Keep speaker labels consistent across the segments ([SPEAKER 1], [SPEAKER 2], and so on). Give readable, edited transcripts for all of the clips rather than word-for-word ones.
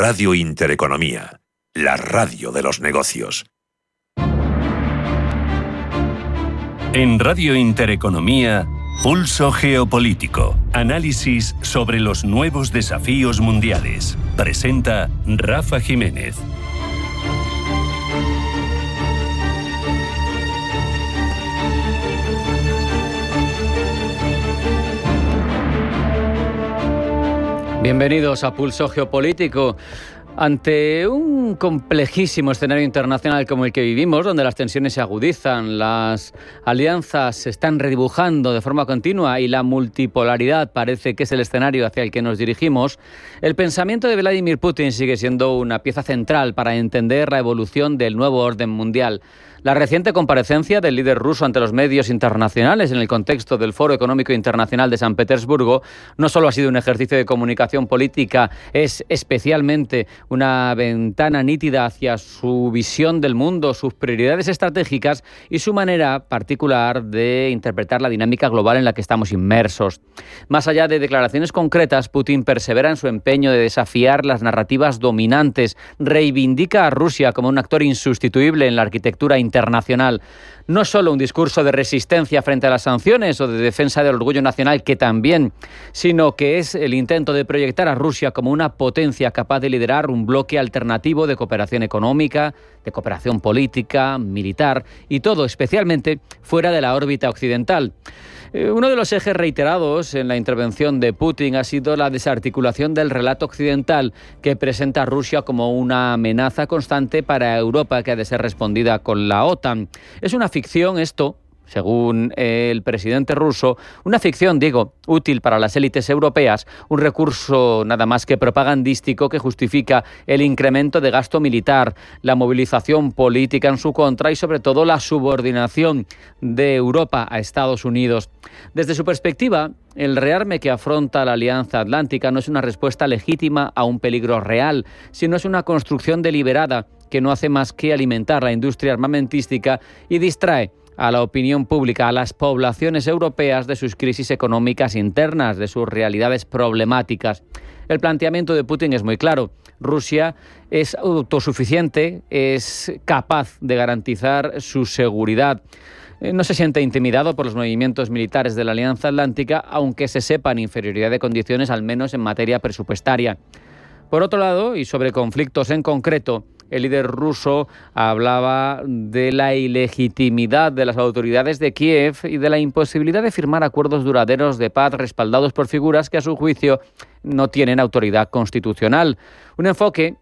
[SPEAKER 1] Radio Intereconomía, la radio de los negocios.
[SPEAKER 2] En Radio Intereconomía, Pulso Geopolítico. Análisis sobre los nuevos desafíos mundiales. Presenta Rafa Jiménez.
[SPEAKER 3] Bienvenidos a Pulso Geopolítico. Ante un complejísimo escenario internacional como el que vivimos, donde las tensiones se agudizan, las alianzas se están redibujando de forma continua y la multipolaridad parece que es el escenario hacia el que nos dirigimos, el pensamiento de Vladimir Putin sigue siendo una pieza central para entender la evolución del nuevo orden mundial. La reciente comparecencia del líder ruso ante los medios internacionales en el contexto del Foro Económico Internacional de San Petersburgo no solo ha sido un ejercicio de comunicación política, es especialmente una ventana nítida hacia su visión del mundo, sus prioridades estratégicas y su manera particular de interpretar la dinámica global en la que estamos inmersos. Más allá de declaraciones concretas, Putin persevera en su empeño de desafiar las narrativas dominantes, reivindica a Rusia como un actor insustituible en la arquitectura internacional. No solo un discurso de resistencia frente a las sanciones o de defensa del orgullo nacional, que también, sino que es el intento de proyectar a Rusia como una potencia capaz de liderar un bloque alternativo de cooperación económica, de cooperación política, militar y todo especialmente fuera de la órbita occidental. Uno de los ejes reiterados en la intervención de Putin ha sido la desarticulación del relato occidental, que presenta a Rusia como una amenaza constante para Europa que ha de ser respondida con la OTAN. Es una ficción esto, según el presidente ruso, una ficción, digo, útil para las élites europeas, un recurso nada más que propagandístico que justifica el incremento de gasto militar, la movilización política en su contra y sobre todo la subordinación de Europa a Estados Unidos. Desde su perspectiva, el rearme que afronta la Alianza Atlántica no es una respuesta legítima a un peligro real, sino es una construcción deliberada que no hace más que alimentar la industria armamentística y distrae a la opinión pública, a las poblaciones europeas de sus crisis económicas internas, de sus realidades problemáticas. El planteamiento de Putin es muy claro. Rusia es autosuficiente, es capaz de garantizar su seguridad. No se siente intimidado por los movimientos militares de la Alianza Atlántica, aunque se sepa en inferioridad de condiciones, al menos en materia presupuestaria. Por otro lado, y sobre conflictos en concreto, el líder ruso hablaba de la ilegitimidad de las autoridades de Kiev y de la imposibilidad de firmar acuerdos duraderos de paz respaldados por figuras que, a su juicio, no tienen autoridad constitucional. Un enfoque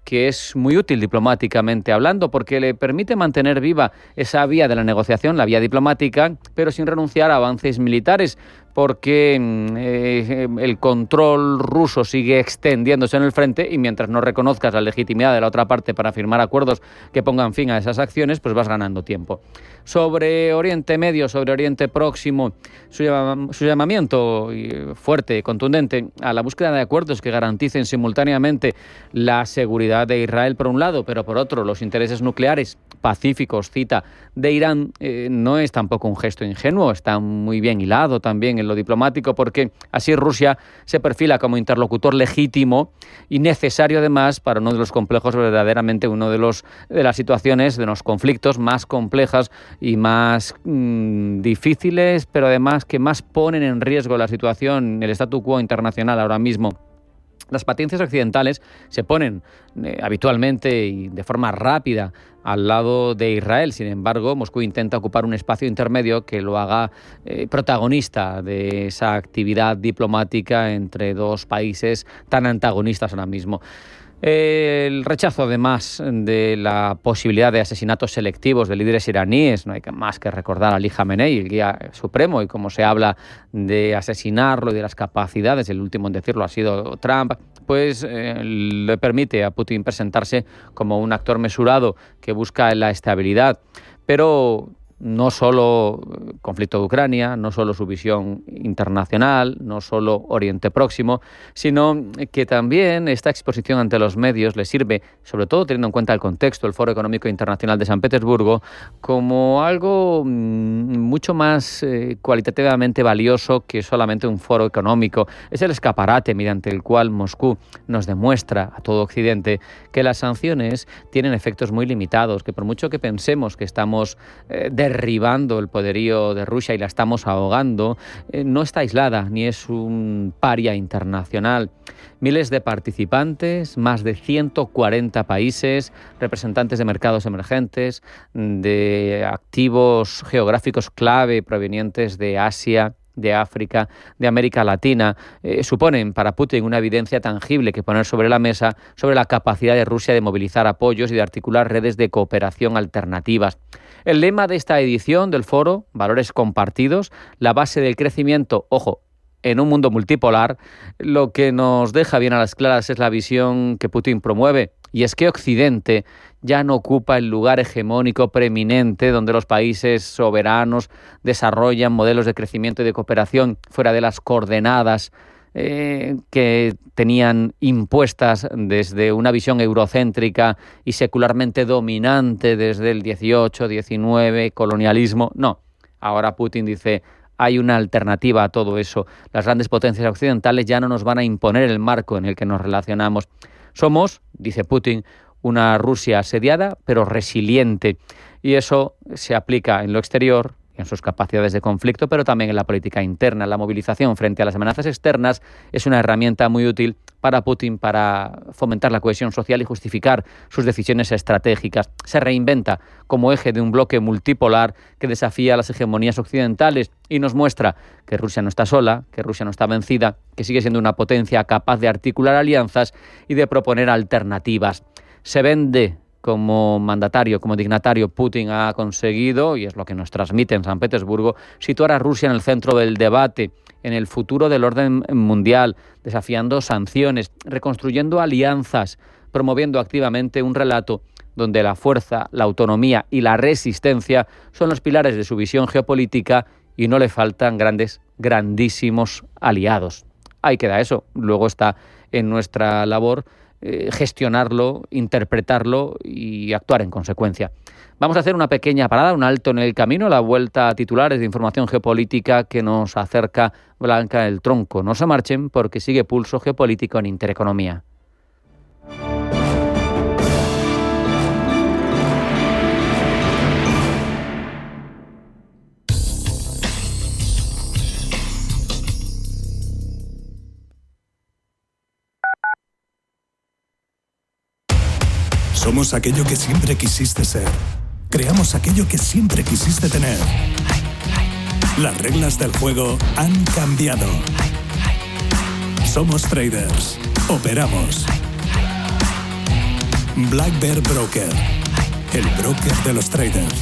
[SPEAKER 3] que es muy útil diplomáticamente hablando, porque le permite mantener viva esa vía de la negociación, la vía diplomática, pero sin renunciar a avances militares, porque el control ruso sigue extendiéndose en el frente y mientras no reconozcas la legitimidad de la otra parte para firmar acuerdos que pongan fin a esas acciones, pues vas ganando tiempo. Sobre Oriente Medio, sobre Oriente Próximo, su llamamiento fuerte, contundente, a la búsqueda de acuerdos que garanticen simultáneamente la seguridad de Israel por un lado, pero por otro los intereses nucleares pacíficos, cita, de Irán, no es tampoco un gesto ingenuo, está muy bien hilado también en lo diplomático, porque así Rusia se perfila como interlocutor legítimo y necesario además para uno de los complejos, verdaderamente de las situaciones, de los conflictos más complejas y más difíciles, pero además que más ponen en riesgo la situación, el statu quo internacional ahora mismo. Las potencias occidentales se ponen habitualmente y de forma rápida al lado de Israel. Sin embargo, Moscú intenta ocupar un espacio intermedio que lo haga protagonista de esa actividad diplomática entre dos países tan antagonistas ahora mismo. El rechazo, además, de la posibilidad de asesinatos selectivos de líderes iraníes. No hay más que recordar a Ali Khamenei, el guía supremo, y cómo se habla de asesinarlo y de las capacidades, el último en decirlo ha sido Trump, pues le permite a Putin presentarse como un actor mesurado que busca la estabilidad. Pero no solo conflicto de Ucrania, no solo su visión internacional, no solo Oriente Próximo, sino que también esta exposición ante los medios le sirve, sobre todo teniendo en cuenta el contexto, el Foro Económico Internacional de San Petersburgo, como algo mucho más cualitativamente valioso que solamente un foro económico. Es el escaparate mediante el cual Moscú nos demuestra a todo Occidente que las sanciones tienen efectos muy limitados, que por mucho que pensemos que estamos derribando el poderío de Rusia y la estamos ahogando, no está aislada ni es un paria internacional. Miles de participantes, más de 140 países, representantes de mercados emergentes, de activos geográficos clave provenientes de Asia, de África, de América Latina, suponen para Putin una evidencia tangible que poner sobre la mesa sobre la capacidad de Rusia de movilizar apoyos y de articular redes de cooperación alternativas. El lema de esta edición del foro, Valores compartidos, la base del crecimiento, ojo, en un mundo multipolar, lo que nos deja bien a las claras es la visión que Putin promueve, y es que Occidente ya no ocupa el lugar hegemónico preeminente donde los países soberanos desarrollan modelos de crecimiento y de cooperación fuera de las coordenadas que tenían impuestas desde una visión eurocéntrica y secularmente dominante desde el 18, 19, colonialismo. No, ahora Putin dice: hay una alternativa a todo eso. Las grandes potencias occidentales ya no nos van a imponer el marco en el que nos relacionamos. Somos, dice Putin, una Rusia asediada, pero resiliente. Y eso se aplica en lo exterior, en sus capacidades de conflicto, pero también en la política interna. La movilización frente a las amenazas externas es una herramienta muy útil para Putin para fomentar la cohesión social y justificar sus decisiones estratégicas. Se reinventa como eje de un bloque multipolar que desafía las hegemonías occidentales y nos muestra que Rusia no está sola, que Rusia no está vencida, que sigue siendo una potencia capaz de articular alianzas y de proponer alternativas. Se vende como mandatario, como dignatario. Putin ha conseguido, y es lo que nos transmite en San Petersburgo, situar a Rusia en el centro del debate, en el futuro del orden mundial, desafiando sanciones, reconstruyendo alianzas, promoviendo activamente un relato donde la fuerza, la autonomía y la resistencia son los pilares de su visión geopolítica y no le faltan grandísimos aliados. Ahí queda eso. Luego está en nuestra labor gestionarlo, interpretarlo y actuar en consecuencia. Vamos a hacer una pequeña parada, un alto en el camino, la vuelta a titulares de información geopolítica que nos acerca Blanca del Tronco. No se marchen porque sigue Pulso Geopolítico en Intereconomía.
[SPEAKER 4] Somos aquello que siempre quisiste ser. Creamos aquello que siempre quisiste tener. Las reglas del juego han cambiado. Somos traders. Operamos. Black Bear Broker. El broker de los traders.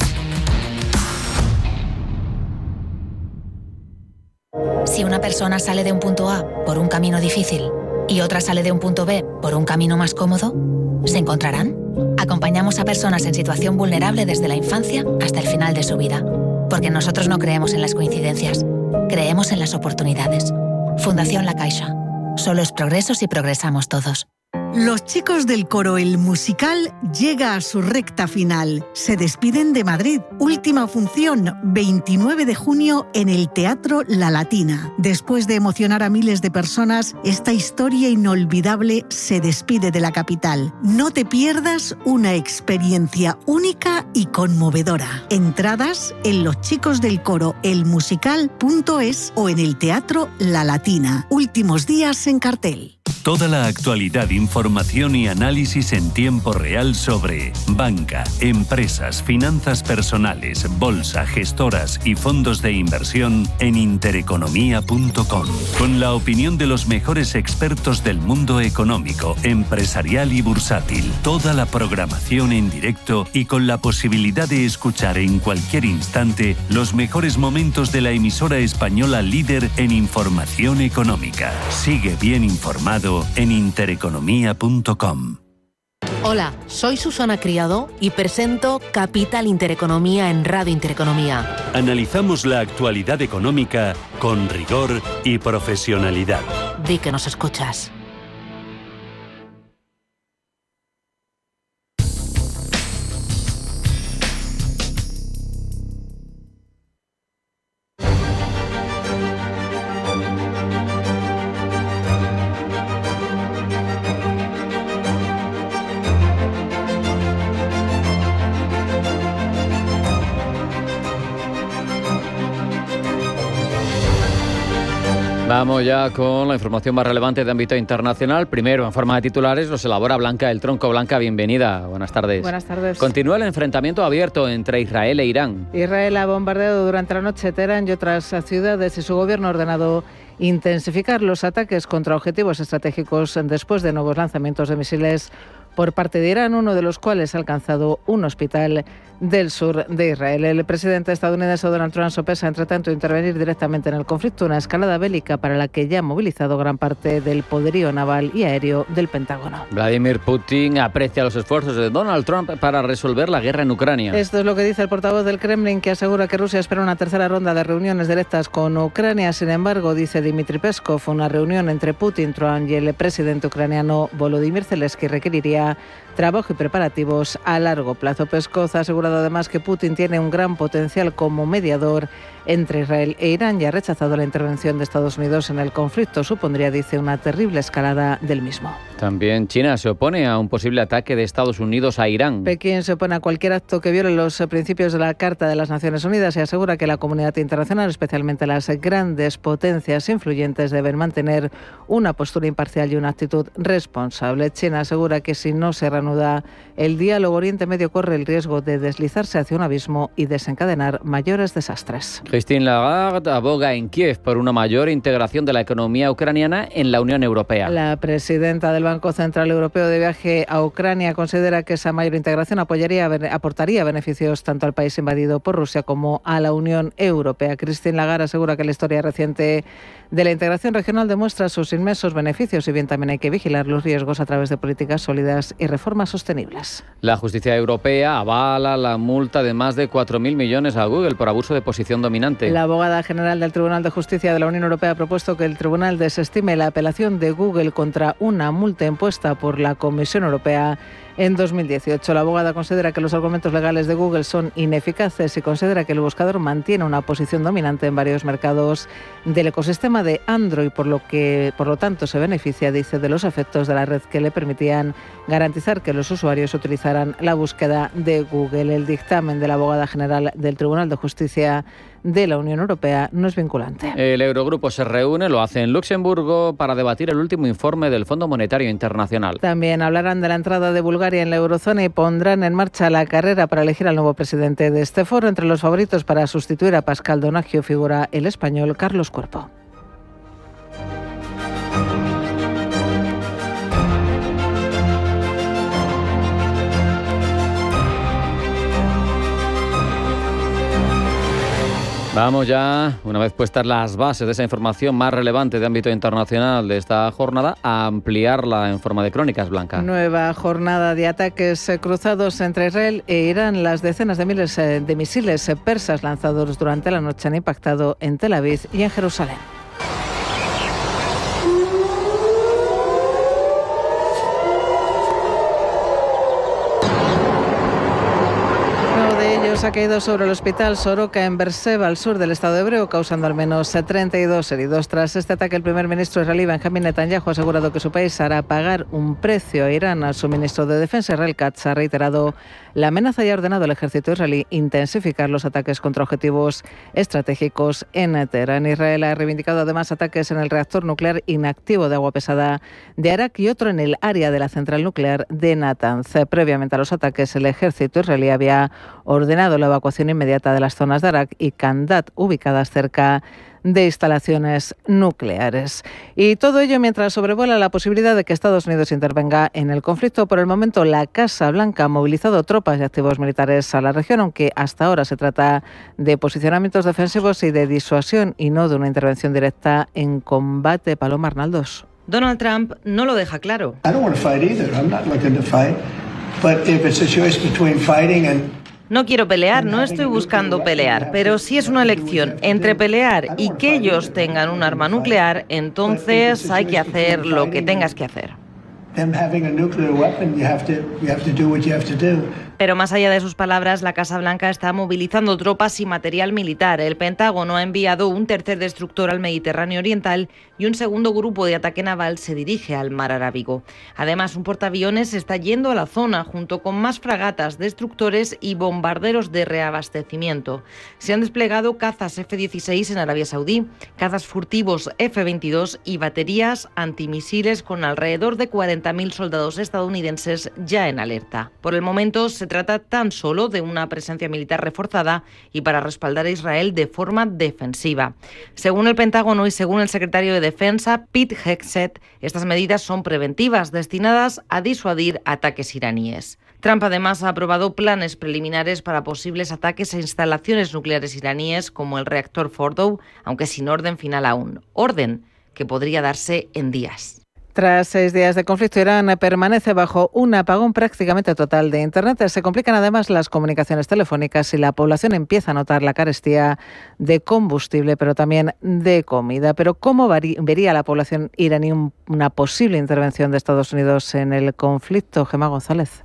[SPEAKER 5] Si una persona sale de un punto A por un camino difícil y otra sale de un punto B por un camino más cómodo, ¿se encontrarán? Acompañamos a personas en situación vulnerable desde la infancia hasta el final de su vida. Porque nosotros no creemos en las coincidencias, creemos en las oportunidades. Fundación La Caixa. Solo es progreso si progresamos todos.
[SPEAKER 6] Los chicos del coro El Musical llega a su recta final. Se despiden de Madrid. Última función, 29 de junio en el Teatro La Latina. Después de emocionar a miles de personas, esta historia inolvidable se despide de la capital. No te pierdas una experiencia única y conmovedora. Entradas en loschicosdelcoroelmusical.es o en el Teatro La Latina. Últimos días en cartel.
[SPEAKER 2] Toda la actualidad, información y análisis en tiempo real sobre banca, empresas, finanzas personales, bolsa, gestoras y fondos de inversión en intereconomía.com. Con la opinión de los mejores expertos del mundo económico, empresarial y bursátil. Toda la programación en directo y con la posibilidad de escuchar en cualquier instante los mejores momentos de la emisora española líder en información económica. Sigue bien informado en intereconomía.com.
[SPEAKER 7] Hola, soy Susana Criado y presento Capital Intereconomía en Radio Intereconomía.
[SPEAKER 2] Analizamos la actualidad económica con rigor y profesionalidad.
[SPEAKER 7] Di que nos escuchas.
[SPEAKER 3] Vamos ya con la información más relevante de ámbito internacional. Primero, en forma de titulares, los elabora Blanca del Tronco. Blanca, bienvenida. Buenas tardes.
[SPEAKER 8] Buenas tardes.
[SPEAKER 3] Continúa el enfrentamiento abierto entre Israel e Irán.
[SPEAKER 8] Israel ha bombardeado durante la noche Teherán y otras ciudades y su gobierno ha ordenado intensificar los ataques contra objetivos estratégicos después de nuevos lanzamientos de misiles por parte de Irán, uno de los cuales ha alcanzado un hospital del sur de Israel. El presidente estadounidense Donald Trump sopesa, entre tanto, intervenir directamente en el conflicto, una escalada bélica para la que ya ha movilizado gran parte del poderío naval y aéreo del Pentágono.
[SPEAKER 3] Vladimir Putin aprecia los esfuerzos de Donald Trump para resolver la guerra en Ucrania.
[SPEAKER 8] Esto es lo que dice el portavoz del Kremlin, que asegura que Rusia espera una tercera ronda de reuniones directas con Ucrania. Sin embargo, dice Dmitry Peskov, una reunión entre Putin, Trump y el presidente ucraniano Volodymyr Zelensky requeriría trabajo y preparativos a largo plazo. Peskov ha asegurado además que Putin tiene un gran potencial como mediador entre Israel e Irán y ha rechazado la intervención de Estados Unidos en el conflicto. Supondría, dice, una terrible escalada del mismo.
[SPEAKER 3] También China se opone a un posible ataque de Estados Unidos a Irán.
[SPEAKER 8] Pekín se opone a cualquier acto que viole los principios de la Carta de las Naciones Unidas y asegura que la comunidad internacional, especialmente las grandes potencias influyentes, deben mantener una postura imparcial y una actitud responsable. China asegura que si no se reanuda el diálogo, Oriente Medio corre el riesgo de deslizarse hacia un abismo y desencadenar mayores desastres.
[SPEAKER 3] Christine Lagarde aboga en Kiev por una mayor integración de la economía ucraniana en la Unión Europea.
[SPEAKER 8] La presidenta del Banco Central Europeo de viaje a Ucrania considera que esa mayor integración aportaría beneficios tanto al país invadido por Rusia como a la Unión Europea. Christine Lagarde asegura que la historia reciente de la integración regional demuestra sus inmensos beneficios y bien también hay que vigilar los riesgos a través de políticas sólidas y reformas sostenibles.
[SPEAKER 3] La justicia europea avala la multa de más de 4.000 millones a Google por abuso de posición dominante.
[SPEAKER 8] La abogada general del Tribunal de Justicia de la Unión Europea ha propuesto que el tribunal desestime la apelación de Google contra una multa impuesta por la Comisión Europea en 2018. La abogada considera que los argumentos legales de Google son ineficaces y considera que el buscador mantiene una posición dominante en varios mercados del ecosistema de Android, por lo tanto se beneficia, dice, de los efectos de la red que le permitían garantizar que los usuarios utilizaran la búsqueda de Google. El dictamen de la abogada general del Tribunal de Justicia de la Unión Europea no es vinculante.
[SPEAKER 3] El Eurogrupo se reúne, lo hace en Luxemburgo, para debatir el último informe del Fondo Monetario Internacional.
[SPEAKER 8] También hablarán de la entrada de Bulgaria en la eurozona y pondrán en marcha la carrera para elegir al nuevo presidente de este foro. Entre los favoritos para sustituir a Pascal Donagio figura el español Carlos Cuerpo.
[SPEAKER 3] Vamos ya, una vez puestas las bases de esa información más relevante de ámbito internacional de esta jornada, a ampliarla en forma de crónicas, Blanca.
[SPEAKER 8] Nueva jornada de ataques cruzados entre Israel e Irán. Las decenas de miles de misiles persas lanzados durante la noche han impactado en Tel Aviv y en Jerusalén. Ha caído sobre el hospital Soroka en Beerseba, al sur del Estado hebreo, causando al menos 32 heridos. Tras este ataque, el primer ministro israelí Benjamin Netanyahu ha asegurado que su país hará pagar un precio a Irán. A su ministro de Defensa, Israel Katz, ha reiterado la amenaza y ha ordenado al ejército israelí intensificar los ataques contra objetivos estratégicos en Teherán. Israel ha reivindicado además ataques en el reactor nuclear inactivo de agua pesada de Arak y otro en el área de la central nuclear de Natanz. Previamente a los ataques, el ejército israelí había ordenado la evacuación inmediata de las zonas de Arak y Kandat, ubicadas cerca de instalaciones nucleares. Y todo ello mientras sobrevuela la posibilidad de que Estados Unidos intervenga en el conflicto. Por el momento, la Casa Blanca ha movilizado tropas y activos militares a la región, aunque hasta ahora se trata de posicionamientos defensivos y de disuasión y no de una intervención directa en combate. Paloma Arnaldos.
[SPEAKER 9] Donald Trump no lo deja claro. No quiero pelear, no estoy buscando pelear, pero si es una elección entre pelear y que ellos tengan un arma nuclear, entonces hay que hacer lo que tengas que hacer. Pero más allá de sus palabras, la Casa Blanca está movilizando tropas y material militar. El Pentágono ha enviado un tercer destructor al Mediterráneo Oriental y un segundo grupo de ataque naval se dirige al Mar Arábigo. Además, un portaaviones está yendo a la zona junto con más fragatas, destructores y bombarderos de reabastecimiento. Se han desplegado cazas F-16 en Arabia Saudí, cazas furtivos F-22 y baterías antimisiles con alrededor de 40.000 soldados estadounidenses ya en alerta. Por el momento, se trata tan solo de una presencia militar reforzada y para respaldar a Israel de forma defensiva. Según el Pentágono y según el secretario de Defensa, Pete Hegseth, estas medidas son preventivas, destinadas a disuadir ataques iraníes. Trump además ha aprobado planes preliminares para posibles ataques a instalaciones nucleares iraníes como el reactor Fordow, aunque sin orden final aún. Orden que podría darse en días.
[SPEAKER 8] Tras 6 días de conflicto, Irán permanece bajo un apagón prácticamente total de Internet. Se complican además las comunicaciones telefónicas y la población empieza a notar la carestía de combustible, pero también de comida. Pero ¿cómo vería la población iraní una posible intervención de Estados Unidos en el conflicto? Gemma González.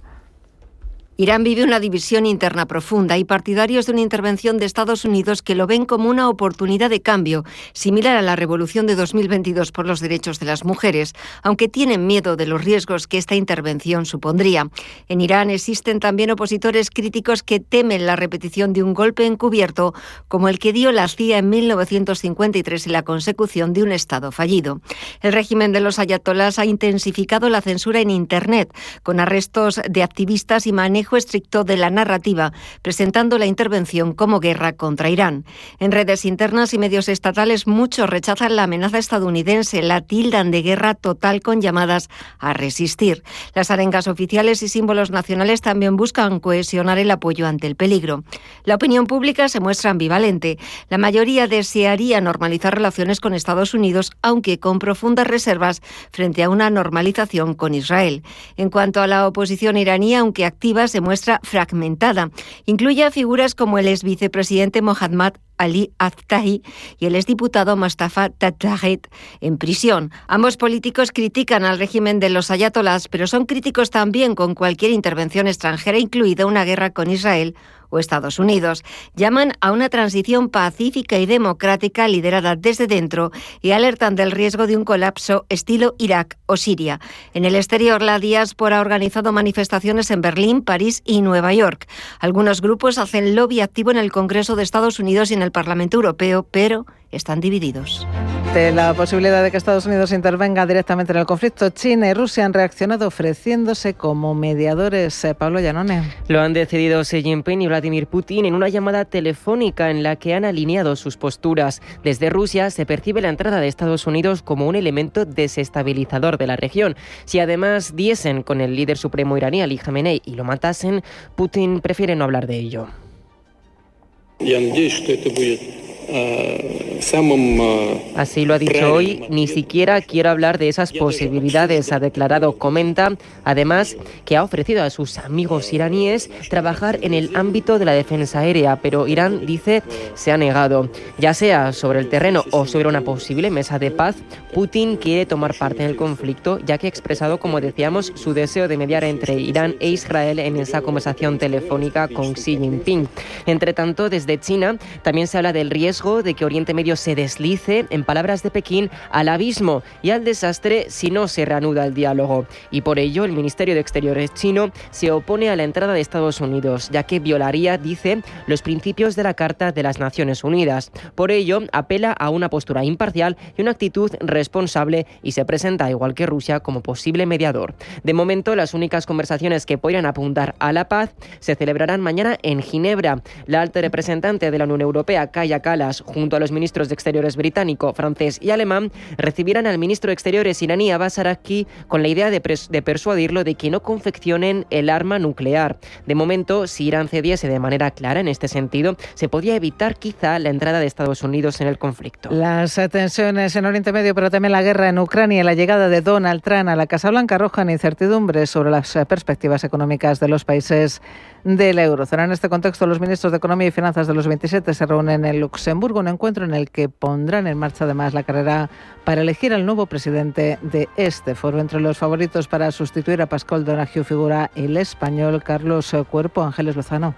[SPEAKER 10] Irán vive una división interna profunda y partidarios de una intervención de Estados Unidos que lo ven como una oportunidad de cambio, similar a la revolución de 2022 por los derechos de las mujeres, aunque tienen miedo de los riesgos que esta intervención supondría. En Irán existen también opositores críticos que temen la repetición de un golpe encubierto como el que dio la CIA en 1953 y la consecución de un Estado fallido. El régimen de los ayatolás ha intensificado la censura en Internet, con arrestos de activistas y manejo estricto de la narrativa, presentando la intervención como guerra contra Irán. En redes internas y medios estatales, muchos rechazan la amenaza estadounidense, la tildan de guerra total con llamadas a resistir. Las arengas oficiales y símbolos nacionales también buscan cohesionar el apoyo ante el peligro. La opinión pública se muestra ambivalente. La mayoría desearía normalizar relaciones con Estados Unidos, aunque con profundas reservas frente a una normalización con Israel. En cuanto a la oposición iraní, aunque activa, se muestra fragmentada. Incluye a figuras como el ex vicepresidente Mohammad Ali Aftahi y el exdiputado Mustafa Tattahet en prisión. Ambos políticos critican al régimen de los ayatolás, pero son críticos también con cualquier intervención extranjera, incluida una guerra con Israel o Estados Unidos. Llaman a una transición pacífica y democrática liderada desde dentro y alertan del riesgo de un colapso estilo Irak o Siria. En el exterior, la diáspora ha organizado manifestaciones en Berlín, París y Nueva York. Algunos grupos hacen lobby activo en el Congreso de Estados Unidos y en el Parlamento Europeo, pero están divididos.
[SPEAKER 8] De la posibilidad de que Estados Unidos intervenga directamente en el conflicto, China y Rusia han reaccionado ofreciéndose como mediadores. Pablo Llanone.
[SPEAKER 11] Lo han decidido Xi Jinping y Vladimir Putin en una llamada telefónica en la que han alineado sus posturas. Desde Rusia se percibe la entrada de Estados Unidos como un elemento desestabilizador de la región. Si además diesen con el líder supremo iraní Ali Khamenei y lo matasen, Putin prefiere no hablar de ello. Así lo ha dicho hoy, ni siquiera quiero hablar de esas posibilidades, ha declarado. Comenta, además, que ha ofrecido a sus amigos iraníes trabajar en el ámbito de la defensa aérea, pero Irán, dice, se ha negado. Ya sea sobre el terreno o sobre una posible mesa de paz, Putin quiere tomar parte en el conflicto, ya que ha expresado, como decíamos, su deseo de mediar entre Irán e Israel en esa conversación telefónica con Xi Jinping. Entre tanto, desde China también se habla del riesgo de que Oriente Medio se deslice, en palabras de Pekín, al abismo y al desastre si no se reanuda el diálogo. Y por ello, el Ministerio de Exteriores chino se opone a la entrada de Estados Unidos, ya que violaría, dice, los principios de la Carta de las Naciones Unidas. Por ello, apela a una postura imparcial y una actitud responsable y se presenta, igual que Rusia, como posible mediador. De momento, las únicas conversaciones que podrían apuntar a la paz se celebrarán mañana en Ginebra. La alta representante de la Unión Europea, Kaja Kallas, Dallas, junto a los ministros de Exteriores británico, francés y alemán, recibirán al ministro de Exteriores iraní Abbas Araghchi con la idea de persuadirlo de que no confeccionen el arma nuclear. De momento, si Irán cediese de manera clara en este sentido, se podría evitar quizá la entrada de Estados Unidos en el conflicto.
[SPEAKER 8] Las tensiones en Oriente Medio, pero también la guerra en Ucrania y la llegada de Donald Trump a la Casa Blanca arrojan incertidumbres sobre las perspectivas económicas de los países de la eurozona. En este contexto, los ministros de Economía y Finanzas de los 27 se reúnen en Luxemburgo, un encuentro en el que pondrán en marcha además la carrera para elegir al nuevo presidente de este foro. Entre los favoritos para sustituir a Pascal Donahue figura el español Carlos Cuerpo. Ángeles Lozano.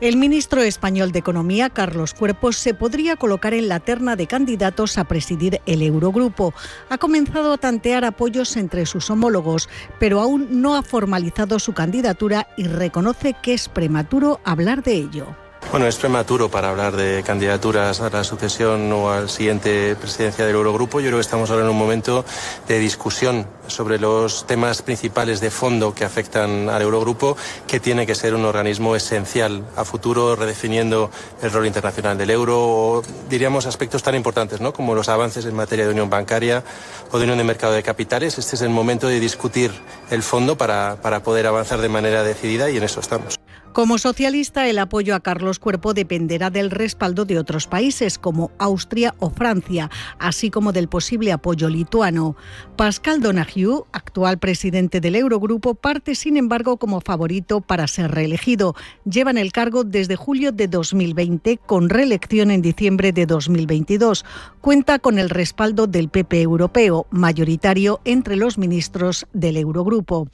[SPEAKER 6] El ministro español de Economía, Carlos Cuerpo, se podría colocar en la terna de candidatos a presidir el Eurogrupo. Ha comenzado a tantear apoyos entre sus homólogos, pero aún no ha formalizado su candidatura y reconoce que es prematuro hablar de ello.
[SPEAKER 12] Bueno, es prematuro para hablar de candidaturas a la sucesión o al siguiente presidencia del Eurogrupo. Yo creo que estamos ahora en un momento de discusión sobre los temas principales de fondo que afectan al Eurogrupo, que tiene que ser un organismo esencial a futuro, redefiniendo el rol internacional del euro, o diríamos aspectos tan importantes, ¿no?, como los avances en materia de unión bancaria o de unión de mercado de capitales. Este es el momento de discutir el fondo para poder avanzar de manera decidida, y en eso estamos.
[SPEAKER 6] Como socialista, el apoyo a Carlos Cuerpo dependerá del respaldo de otros países como Austria o Francia, así como del posible apoyo lituano. Pascal Donahue, actual presidente del Eurogrupo, parte sin embargo como favorito para ser reelegido. Lleva en el cargo desde julio de 2020, con reelección en diciembre de 2022. Cuenta con el respaldo del PP europeo, mayoritario entre los ministros del Eurogrupo.